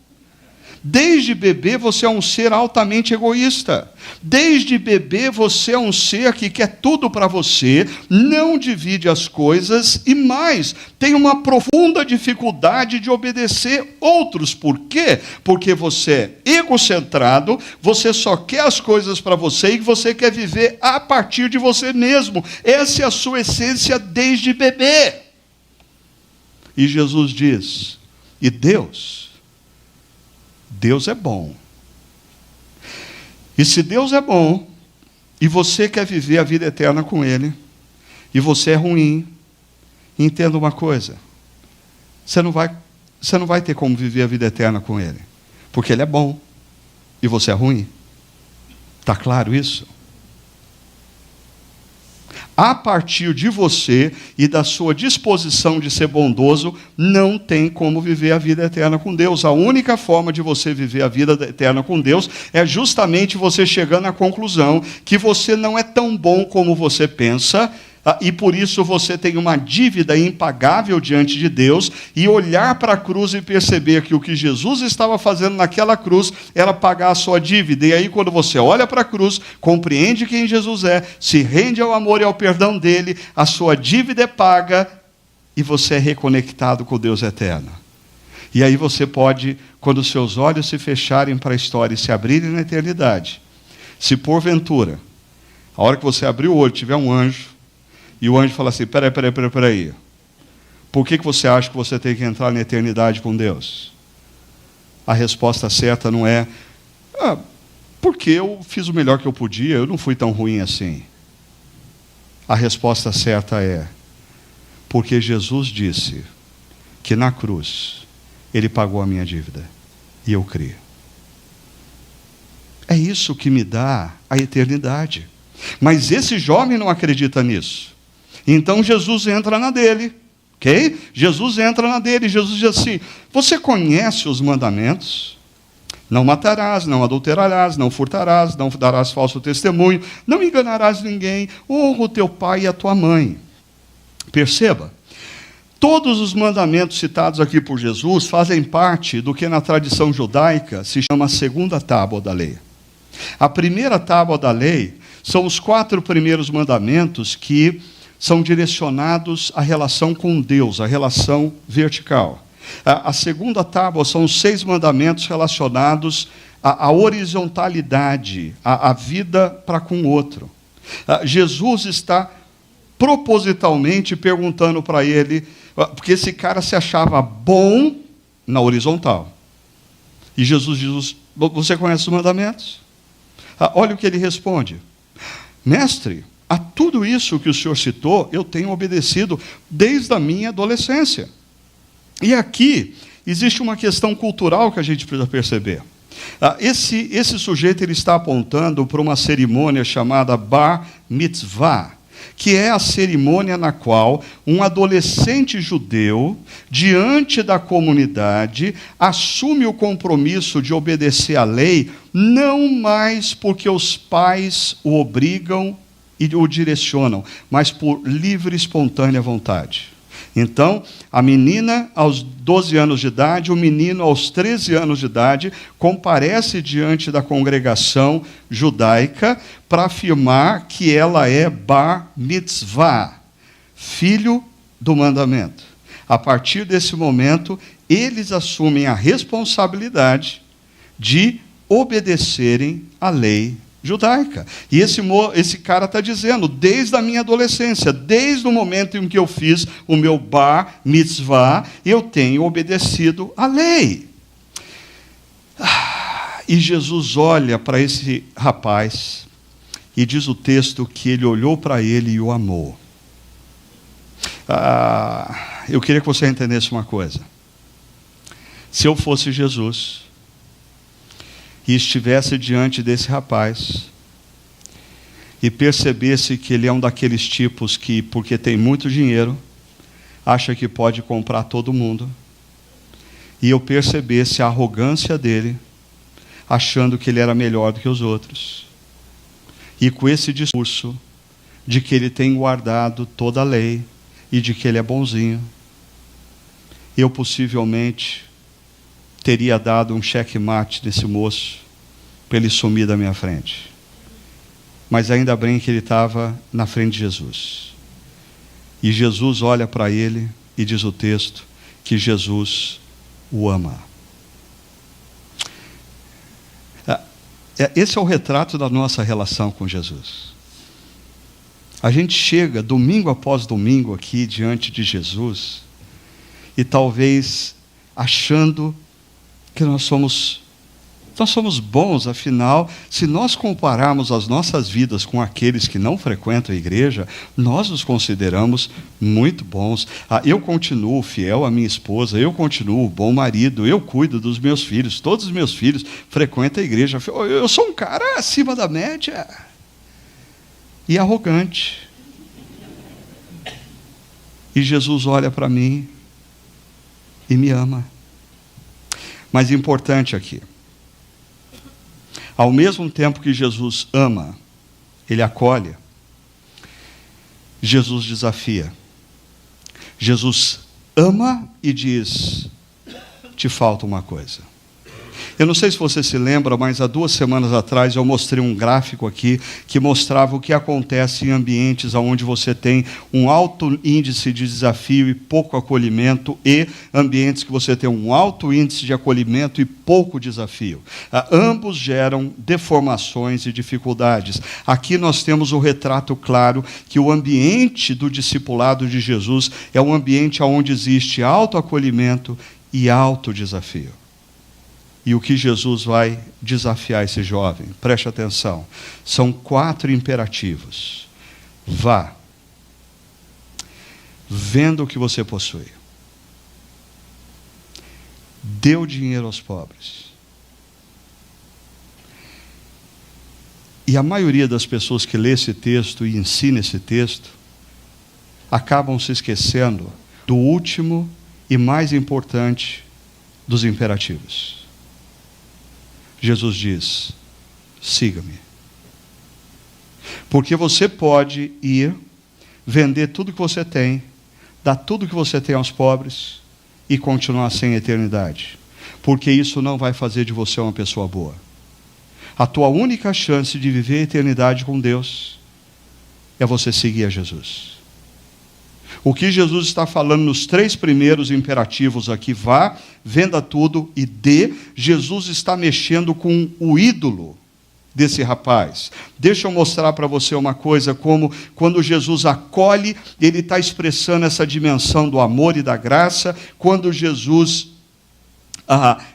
Desde bebê você é um ser altamente egoísta. Desde bebê você é um ser que quer tudo para você, não divide as coisas e mais, tem uma profunda dificuldade de obedecer outros. Por quê? Porque você é egocentrado, você só quer as coisas para você e você quer viver a partir de você mesmo. Essa é a sua essência desde bebê. E Jesus diz: e Deus é bom. E se Deus é bom, e você quer viver a vida eterna com Ele, e você é ruim, entenda uma coisa: você não vai ter como viver a vida eterna com Ele, porque Ele é bom, e você é ruim. Está claro isso? A partir de você e da sua disposição de ser bondoso, não tem como viver a vida eterna com Deus. A única forma de você viver a vida eterna com Deus é justamente você chegando à conclusão que você não é tão bom como você pensa, e por isso você tem uma dívida impagável diante de Deus, e olhar para a cruz e perceber que o que Jesus estava fazendo naquela cruz era pagar a sua dívida. E aí, quando você olha para a cruz, compreende quem Jesus é, se rende ao amor e ao perdão dele, a sua dívida é paga e você é reconectado com Deus eterno. E aí você pode, quando os seus olhos se fecharem para a história e se abrirem na eternidade, se porventura, a hora que você abrir o olho, tiver um anjo, e o anjo fala assim: peraí. Por que você acha que você tem que entrar na eternidade com Deus? A resposta certa não é: porque eu fiz o melhor que eu podia, eu não fui tão ruim assim. A resposta certa é: porque Jesus disse que na cruz Ele pagou a minha dívida, e eu creio. É isso que me dá a eternidade. Mas esse jovem não acredita nisso. Então Jesus entra na dele, ok? Jesus entra na dele. Jesus diz assim: você conhece os mandamentos? Não matarás, não adulterarás, não furtarás, não darás falso testemunho, não enganarás ninguém, honra o teu pai e a tua mãe. Perceba, todos os mandamentos citados aqui por Jesus fazem parte do que na tradição judaica se chama a segunda tábua da lei. A primeira tábua da lei são os 4 primeiros mandamentos que são direcionados à relação com Deus, à relação vertical. A segunda tábua são os 6 mandamentos relacionados à horizontalidade, à vida para com o outro. Jesus está propositalmente perguntando para ele, porque esse cara se achava bom na horizontal. E Jesus diz: você conhece os mandamentos? Olha o que ele responde: mestre, a tudo isso que o senhor citou, eu tenho obedecido desde a minha adolescência. E aqui existe uma questão cultural que a gente precisa perceber. Esse sujeito ele está apontando para uma cerimônia chamada Bar Mitzvah, que é a cerimônia na qual um adolescente judeu, diante da comunidade, assume o compromisso de obedecer à lei, não mais porque os pais o obrigam e o direcionam, mas por livre e espontânea vontade. Então, a menina aos 12 anos de idade, o menino aos 13 anos de idade, comparece diante da congregação judaica para afirmar que ela é bar mitzvah, filho do mandamento. A partir desse momento, eles assumem a responsabilidade de obedecerem à lei judaica. E esse cara está dizendo, desde a minha adolescência, desde o momento em que eu fiz o meu bar mitzvah, eu tenho obedecido à lei. E Jesus olha para esse rapaz e diz o texto que ele olhou para ele e o amou. Eu queria que você entendesse uma coisa. Se eu fosse Jesus e estivesse diante desse rapaz e percebesse que ele é um daqueles tipos que, porque tem muito dinheiro, acha que pode comprar todo mundo, e eu percebesse a arrogância dele, achando que ele era melhor do que os outros, e com esse discurso de que ele tem guardado toda a lei e de que ele é bonzinho, eu possivelmente teria dado um checkmate nesse moço para ele sumir da minha frente. Mas ainda bem que ele estava na frente de Jesus. E Jesus olha para ele e diz o texto que Jesus o ama. Esse é o retrato da nossa relação com Jesus. A gente chega domingo após domingo aqui diante de Jesus e talvez achando que nós somos bons, afinal, se nós compararmos as nossas vidas com aqueles que não frequentam a igreja, nós nos consideramos muito bons. Eu continuo fiel à minha esposa, eu continuo bom marido, eu cuido dos meus filhos, todos os meus filhos frequentam a igreja. Eu sou um cara acima da média e arrogante. E Jesus olha para mim e me ama. Mas importante aqui, ao mesmo tempo que Jesus ama, ele acolhe, Jesus desafia. Jesus ama e diz, te falta uma coisa. Eu não sei se você se lembra, mas há 2 semanas atrás eu mostrei um gráfico aqui que mostrava o que acontece em ambientes onde você tem um alto índice de desafio e pouco acolhimento, e ambientes que você tem um alto índice de acolhimento e pouco desafio. Ambos geram deformações e dificuldades. Aqui nós temos o retrato claro que o ambiente do discipulado de Jesus é um ambiente onde existe alto acolhimento e alto desafio. E o que Jesus vai desafiar esse jovem, preste atenção, são 4 imperativos. Vá, venda o que você possui, dê o dinheiro aos pobres. E a maioria das pessoas que lê esse texto e ensina esse texto, acabam se esquecendo do último e mais importante dos imperativos. Jesus diz, siga-me. Porque você pode ir, vender tudo que você tem, dar tudo que você tem aos pobres e continuar sem eternidade. Porque isso não vai fazer de você uma pessoa boa. A tua única chance de viver a eternidade com Deus é você seguir a Jesus. O que Jesus está falando nos 3 primeiros imperativos aqui, vá, venda tudo e dê, Jesus está mexendo com o ídolo desse rapaz. Deixa eu mostrar para você uma coisa, como quando Jesus acolhe, ele está expressando essa dimensão do amor e da graça. Quando Jesus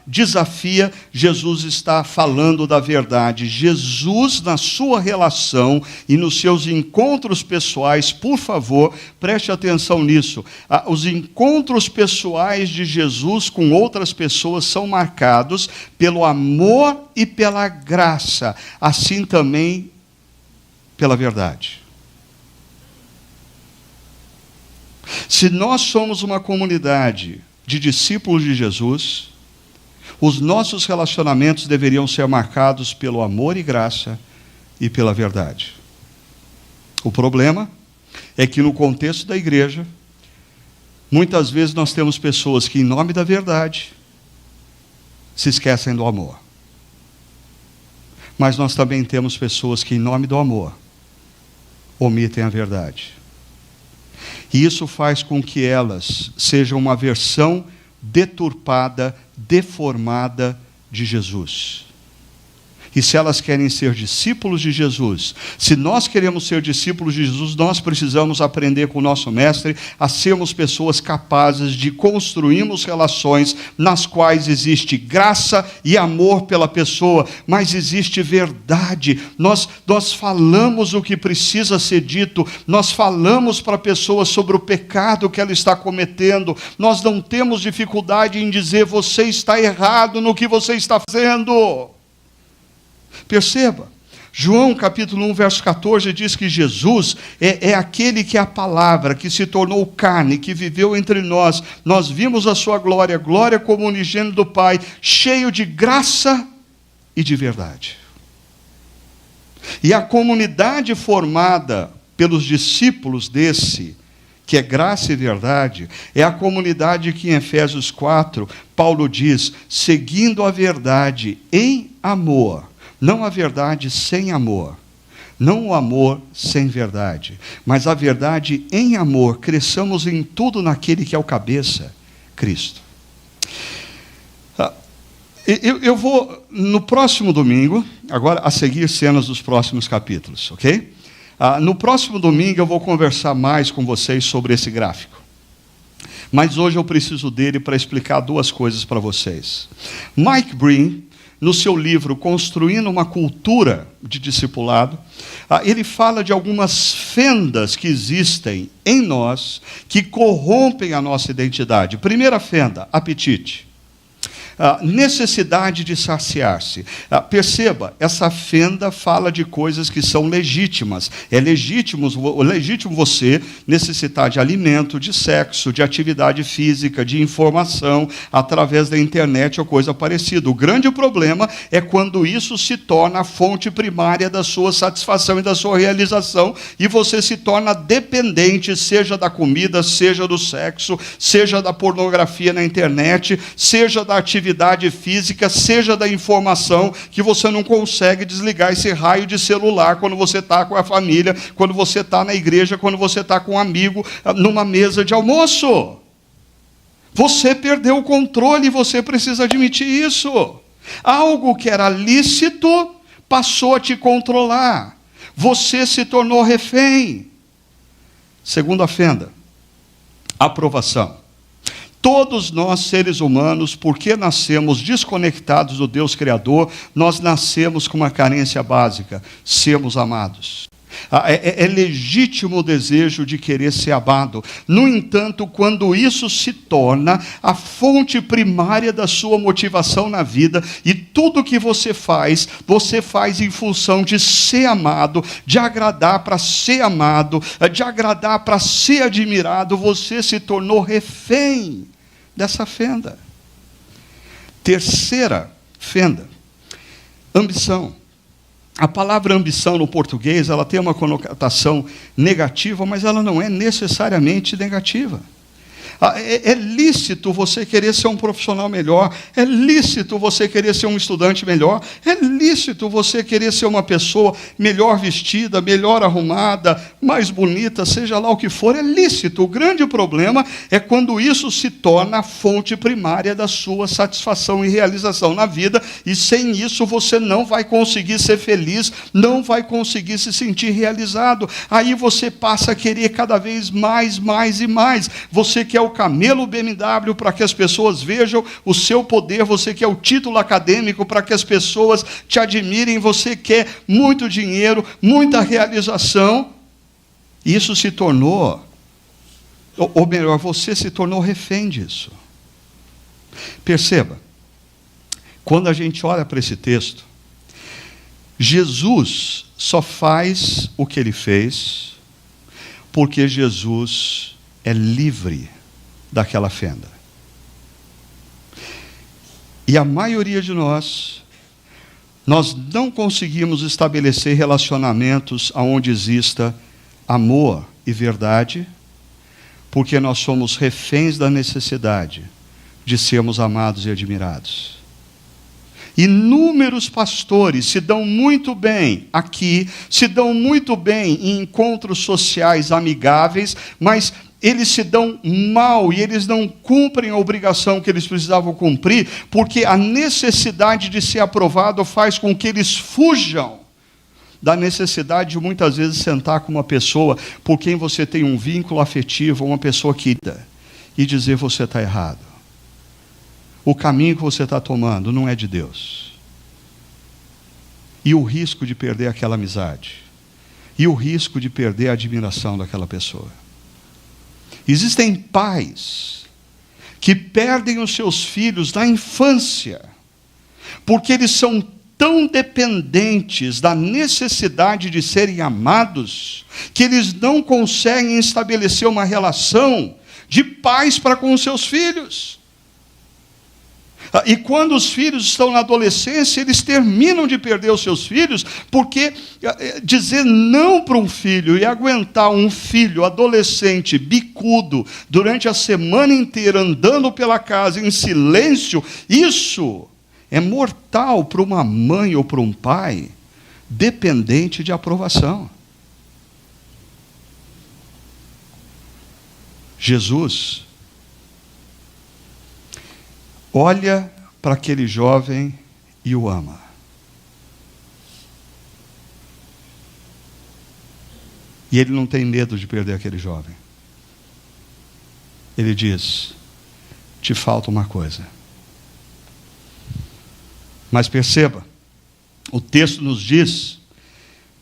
desafia, Jesus está falando da verdade. Jesus, na sua relação e nos seus encontros pessoais, por favor, preste atenção nisso. Os encontros pessoais de Jesus com outras pessoas são marcados pelo amor e pela graça, assim também pela verdade. Se nós somos uma comunidade de discípulos de Jesus, os nossos relacionamentos deveriam ser marcados pelo amor e graça e pela verdade. O problema é que no contexto da igreja, muitas vezes nós temos pessoas que, em nome da verdade, se esquecem do amor. Mas nós também temos pessoas que, em nome do amor, omitem a verdade. E isso faz com que elas sejam uma versão deturpada, deformada de Jesus. E se elas querem ser discípulos de Jesus, se nós queremos ser discípulos de Jesus, nós precisamos aprender com o nosso mestre a sermos pessoas capazes de construirmos relações nas quais existe graça e amor pela pessoa, mas existe verdade. Nós falamos o que precisa ser dito, nós falamos para a pessoa sobre o pecado que ela está cometendo, nós não temos dificuldade em dizer: você está errado no que você está fazendo. Perceba, João capítulo 1, verso 14 diz que Jesus é aquele que é a palavra, que se tornou carne, que viveu entre nós. Nós vimos a sua glória, glória como unigênito do Pai, cheio de graça e de verdade. E a comunidade formada pelos discípulos desse, que é graça e verdade, é a comunidade que em Efésios 4, Paulo diz: seguindo a verdade em amor. Não a verdade sem amor, não o amor sem verdade, mas a verdade em amor. Cresçamos em tudo naquele que é o cabeça, Cristo. Eu vou, no próximo domingo, agora a seguir cenas dos próximos capítulos, ok? No próximo domingo eu vou conversar mais com vocês sobre esse gráfico. Mas hoje eu preciso dele para explicar duas coisas para vocês. Mike Breen, no seu livro Construindo uma Cultura de Discipulado, ele fala de algumas fendas que existem em nós que corrompem a nossa identidade. Primeira fenda, apetite. Necessidade de saciar-se. Perceba, essa fenda fala de coisas que são legítimas. É legítimo você necessitar de alimento, de sexo, de atividade física, de informação através da internet ou coisa parecida. O grande problema é quando isso se torna a fonte primária da sua satisfação e da sua realização, e você se torna dependente, seja da comida, seja do sexo, seja da pornografia na internet, seja da atividade física, seja da informação, que você não consegue desligar esse raio de celular quando você está com a família, quando você está na igreja, quando você está com um amigo, numa mesa de almoço. Você perdeu o controle e você precisa admitir isso. Algo que era lícito passou a te controlar. Você se tornou refém. Segunda fenda, aprovação. Todos nós, seres humanos, porque nascemos desconectados do Deus Criador, nós nascemos com uma carência básica: sermos amados. É legítimo o desejo de querer ser amado. No entanto, quando isso se torna a fonte primária da sua motivação na vida, e tudo que você faz em função de ser amado, de agradar para ser amado, de agradar para ser admirado, você se tornou refém dessa fenda. Terceira fenda, ambição. A palavra ambição no português, ela tem uma conotação negativa, mas ela não é necessariamente negativa. É lícito você querer ser um profissional melhor, é lícito você querer ser um estudante melhor, é lícito você querer ser uma pessoa melhor vestida, melhor arrumada, mais bonita, seja lá o que for, é lícito. O grande problema é quando isso se torna a fonte primária da sua satisfação e realização na vida, e sem isso você não vai conseguir ser feliz, não vai conseguir se sentir realizado. Aí você passa a querer cada vez mais e mais. Você quer o camelo BMW para que as pessoas vejam o seu poder, você quer o título acadêmico para que as pessoas te admirem, você quer muito dinheiro, muita realização. Isso se tornou, ou melhor, você se tornou refém disso. Perceba, quando a gente olha para esse texto, Jesus só faz o que ele fez porque Jesus é livre daquela fenda. E a maioria de nós não conseguimos estabelecer relacionamentos onde exista amor e verdade, porque nós somos reféns da necessidade de sermos amados e admirados. Inúmeros pastores se dão muito bem aqui, se dão muito bem em encontros sociais amigáveis, mas eles se dão mal e eles não cumprem a obrigação que eles precisavam cumprir, porque a necessidade de ser aprovado faz com que eles fujam da necessidade de muitas vezes sentar com uma pessoa por quem você tem um vínculo afetivo, uma pessoa querida, e dizer: você está errado. O caminho que você está tomando não é de Deus. E o risco de perder aquela amizade. E o risco de perder a admiração daquela pessoa. Existem pais que perdem os seus filhos na infância, porque eles são tão dependentes da necessidade de serem amados, que eles não conseguem estabelecer uma relação de pais para com os seus filhos. E quando os filhos estão na adolescência, eles terminam de perder os seus filhos, porque dizer não para um filho e aguentar um filho adolescente, bicudo, durante a semana inteira andando pela casa em silêncio, isso é mortal para uma mãe ou para um pai dependente de aprovação. Jesus olha para aquele jovem e o ama. E ele não tem medo de perder aquele jovem. Ele diz: te falta uma coisa. Mas perceba, o texto nos diz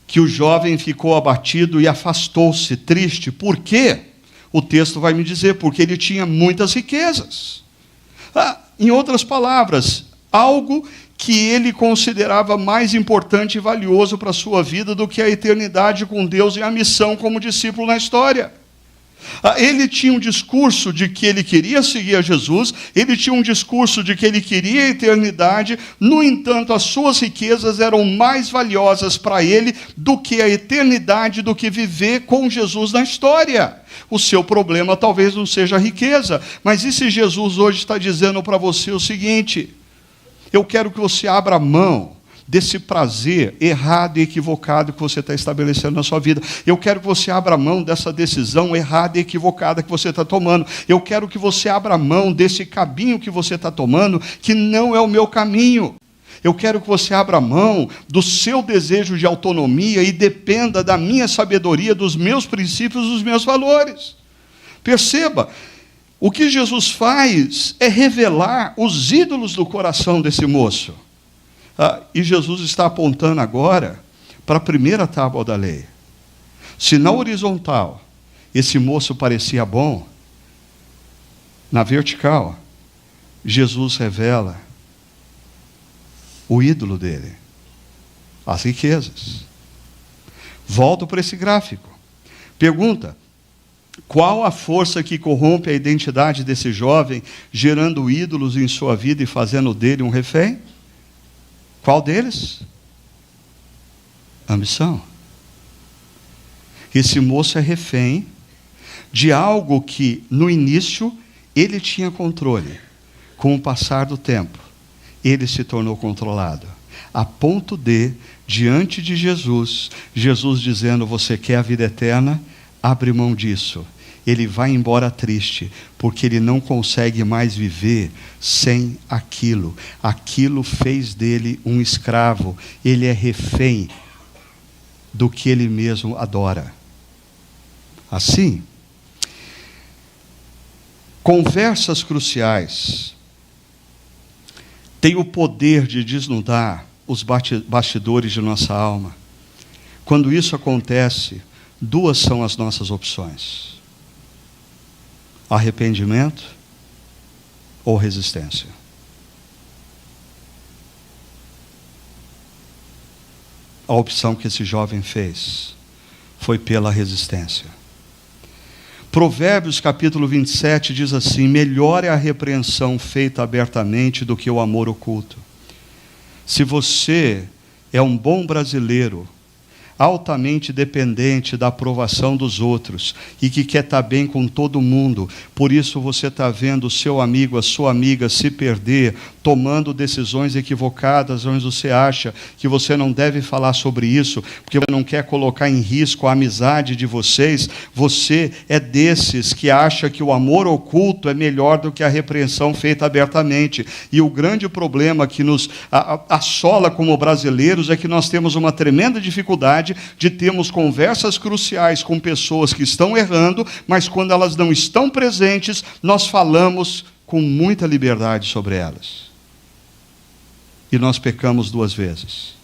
que o jovem ficou abatido e afastou-se, triste. Por quê? O texto vai me dizer: porque ele tinha muitas riquezas. Em outras palavras, algo que ele considerava mais importante e valioso para a sua vida do que a eternidade com Deus e a missão como discípulo na história. Ele tinha um discurso de que ele queria seguir a Jesus, ele tinha um discurso de que ele queria a eternidade, no entanto, as suas riquezas eram mais valiosas para ele do que a eternidade, do que viver com Jesus na história. O seu problema talvez não seja a riqueza, mas e se Jesus hoje está dizendo para você o seguinte: eu quero que você abra mão desse prazer errado e equivocado que você está estabelecendo na sua vida. Eu quero que você abra mão dessa decisão errada e equivocada que você está tomando. Eu quero que você abra mão desse caminho que você está tomando, que não é o meu caminho. Eu quero que você abra mão do seu desejo de autonomia e dependa da minha sabedoria, dos meus princípios, dos meus valores. Perceba, o que Jesus faz é revelar os ídolos do coração desse moço. E Jesus está apontando agora para a primeira tábua da lei. Se na horizontal esse moço parecia bom, na vertical, Jesus revela o ídolo dele, as riquezas. Volto para esse gráfico. Pergunta: qual a força que corrompe a identidade desse jovem, gerando ídolos em sua vida e fazendo dele um refém? Qual deles? Ambição. Esse moço é refém de algo que, no início, ele tinha controle. Com o passar do tempo, ele se tornou controlado. A ponto de, diante de Jesus, Jesus dizendo: você quer a vida eterna? Abre mão disso. Ele vai embora triste, porque ele não consegue mais viver sem aquilo. Aquilo fez dele um escravo. Ele é refém do que ele mesmo adora. Assim, conversas cruciais têm o poder de desnudar os bastidores de nossa alma. Quando isso acontece, duas são as nossas opções: arrependimento ou resistência. A opção que esse jovem fez foi pela resistência. Provérbios capítulo 27 diz assim: melhor é a repreensão feita abertamente do que o amor oculto. Se você é um bom brasileiro, altamente dependente da aprovação dos outros e que quer estar bem com todo mundo. Por isso você está vendo o seu amigo, a sua amiga se perder, tomando decisões equivocadas, onde você acha que você não deve falar sobre isso, porque você não quer colocar em risco a amizade de vocês. Você é desses que acha que o amor oculto é melhor do que a repreensão feita abertamente. E o grande problema que nos assola como brasileiros é que nós temos uma tremenda dificuldade de termos conversas cruciais com pessoas que estão errando, mas quando elas não estão presentes, nós falamos com muita liberdade sobre elas. E nós pecamos duas vezes.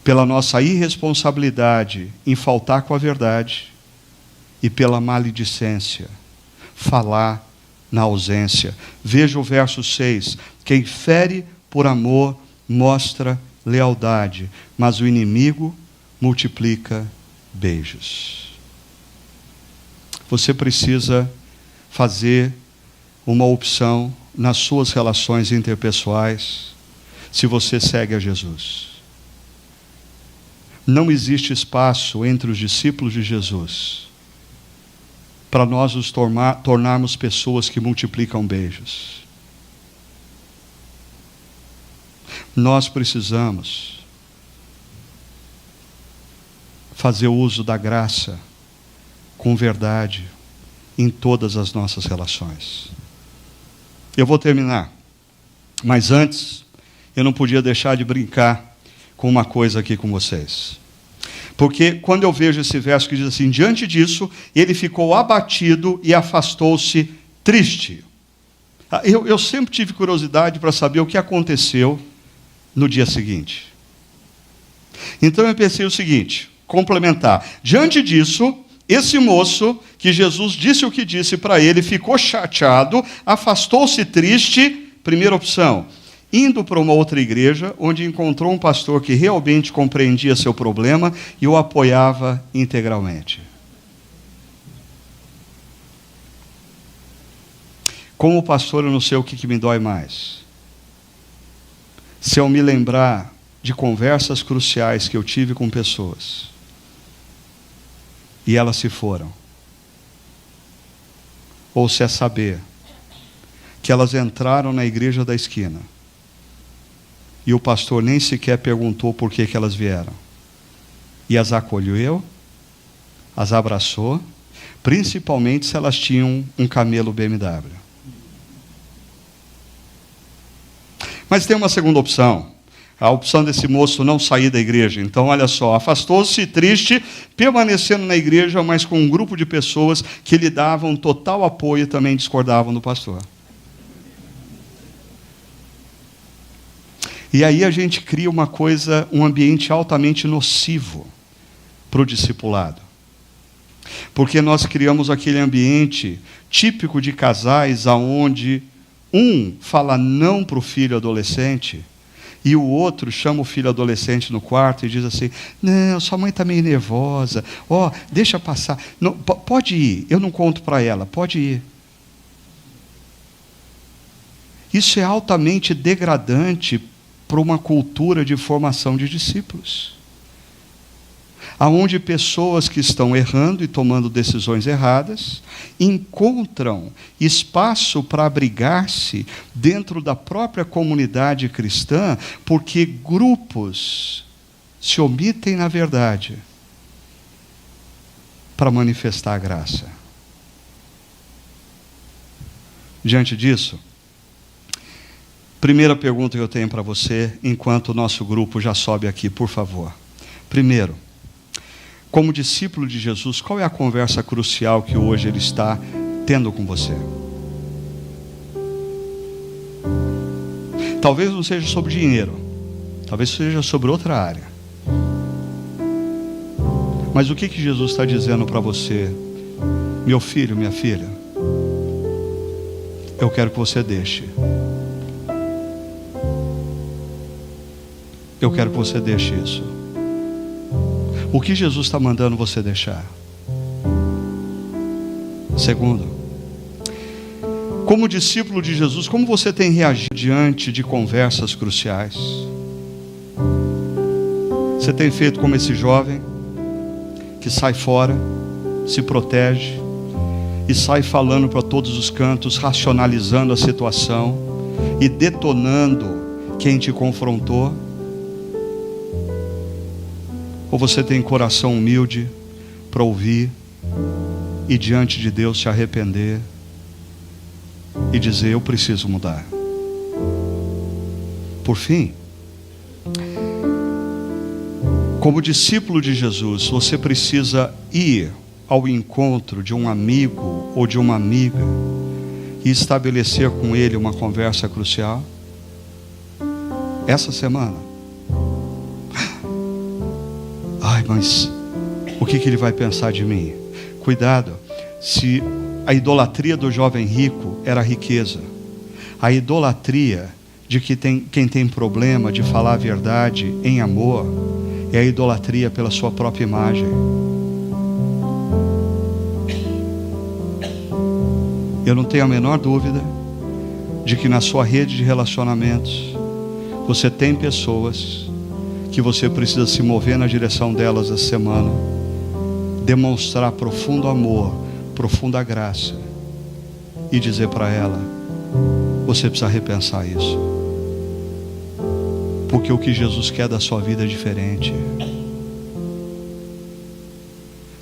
Pela nossa irresponsabilidade em faltar com a verdade e pela maledicência, falar na ausência. Veja o verso 6. Quem fere por amor mostra lealdade, mas o inimigo multiplica beijos. Você precisa fazer uma opção nas suas relações interpessoais se você segue a Jesus. Não existe espaço entre os discípulos de Jesus para nós nos tornarmos pessoas que multiplicam beijos. Nós precisamos fazer uso da graça com verdade em todas as nossas relações. Eu vou terminar, mas antes eu não podia deixar de brincar com uma coisa aqui com vocês. Porque quando eu vejo esse verso que diz assim: diante disso, ele ficou abatido e afastou-se triste. Eu sempre tive curiosidade para saber o que aconteceu no dia seguinte. Então eu pensei o seguinte, complementar. Diante disso, esse moço, que Jesus disse o que disse para ele, ficou chateado, afastou-se triste. Primeira opção, indo para uma outra igreja, onde encontrou um pastor que realmente compreendia seu problema e o apoiava integralmente. Como pastor, eu não sei o que me dói mais. Se eu me lembrar de conversas cruciais que eu tive com pessoas, e elas se foram, ou se é saber que elas entraram na igreja da esquina, e o pastor nem sequer perguntou por que elas vieram, e as acolheu, as abraçou, principalmente se elas tinham um camelo BMW. Mas tem uma segunda opção, a opção desse moço não sair da igreja. Então, olha só, afastou-se triste, permanecendo na igreja, mas com um grupo de pessoas que lhe davam total apoio e também discordavam do pastor. E aí a gente cria um ambiente altamente nocivo para o discipulado. Porque nós criamos aquele ambiente típico de casais onde um fala não para o filho adolescente e o outro chama o filho adolescente no quarto e diz assim: não, sua mãe está meio nervosa, deixa passar, não, pode ir, eu não conto para ela, pode ir. Isso é altamente degradante para uma cultura de formação de discípulos, aonde pessoas que estão errando e tomando decisões erradas encontram espaço para abrigar-se dentro da própria comunidade cristã, porque grupos se omitem na verdade para manifestar a graça. Diante disso, primeira pergunta que eu tenho para você, enquanto o nosso grupo já sobe aqui, por favor. Primeiro, como discípulo de Jesus, qual é a conversa crucial que hoje ele está tendo com você? Talvez não seja sobre dinheiro, talvez seja sobre outra área. Mas o que Jesus está dizendo para você? Meu filho, minha filha, eu quero que você deixe. Eu quero que você deixe isso. O que Jesus está mandando você deixar? Segundo, como discípulo de Jesus, como você tem reagido diante de conversas cruciais? Você tem feito como esse jovem que sai fora, se protege e sai falando para todos os cantos, racionalizando a situação e detonando quem te confrontou? Ou você tem coração humilde para ouvir e diante de Deus se arrepender e dizer: eu preciso mudar? Por fim, como discípulo de Jesus, você precisa ir ao encontro de um amigo ou de uma amiga e estabelecer com ele uma conversa crucial essa semana. Ai, mas o que ele vai pensar de mim? Cuidado, se a idolatria do jovem rico era a riqueza, a idolatria de quem tem problema de falar a verdade em amor é a idolatria pela sua própria imagem. Eu não tenho a menor dúvida de que na sua rede de relacionamentos você tem pessoas que você precisa se mover na direção delas essa semana, demonstrar profundo amor, profunda graça e dizer para ela: você precisa repensar isso, porque o que Jesus quer da sua vida é diferente.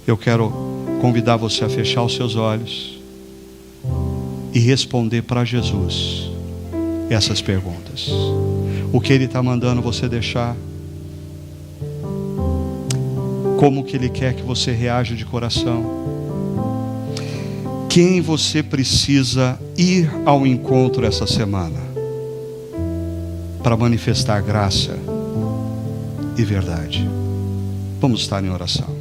Eu quero convidar você a fechar os seus olhos e responder para Jesus essas perguntas. O que Ele está mandando você deixar? Como que Ele quer que você reaja de coração? Quem você precisa ir ao encontro essa semana para manifestar graça e verdade? Vamos estar em oração.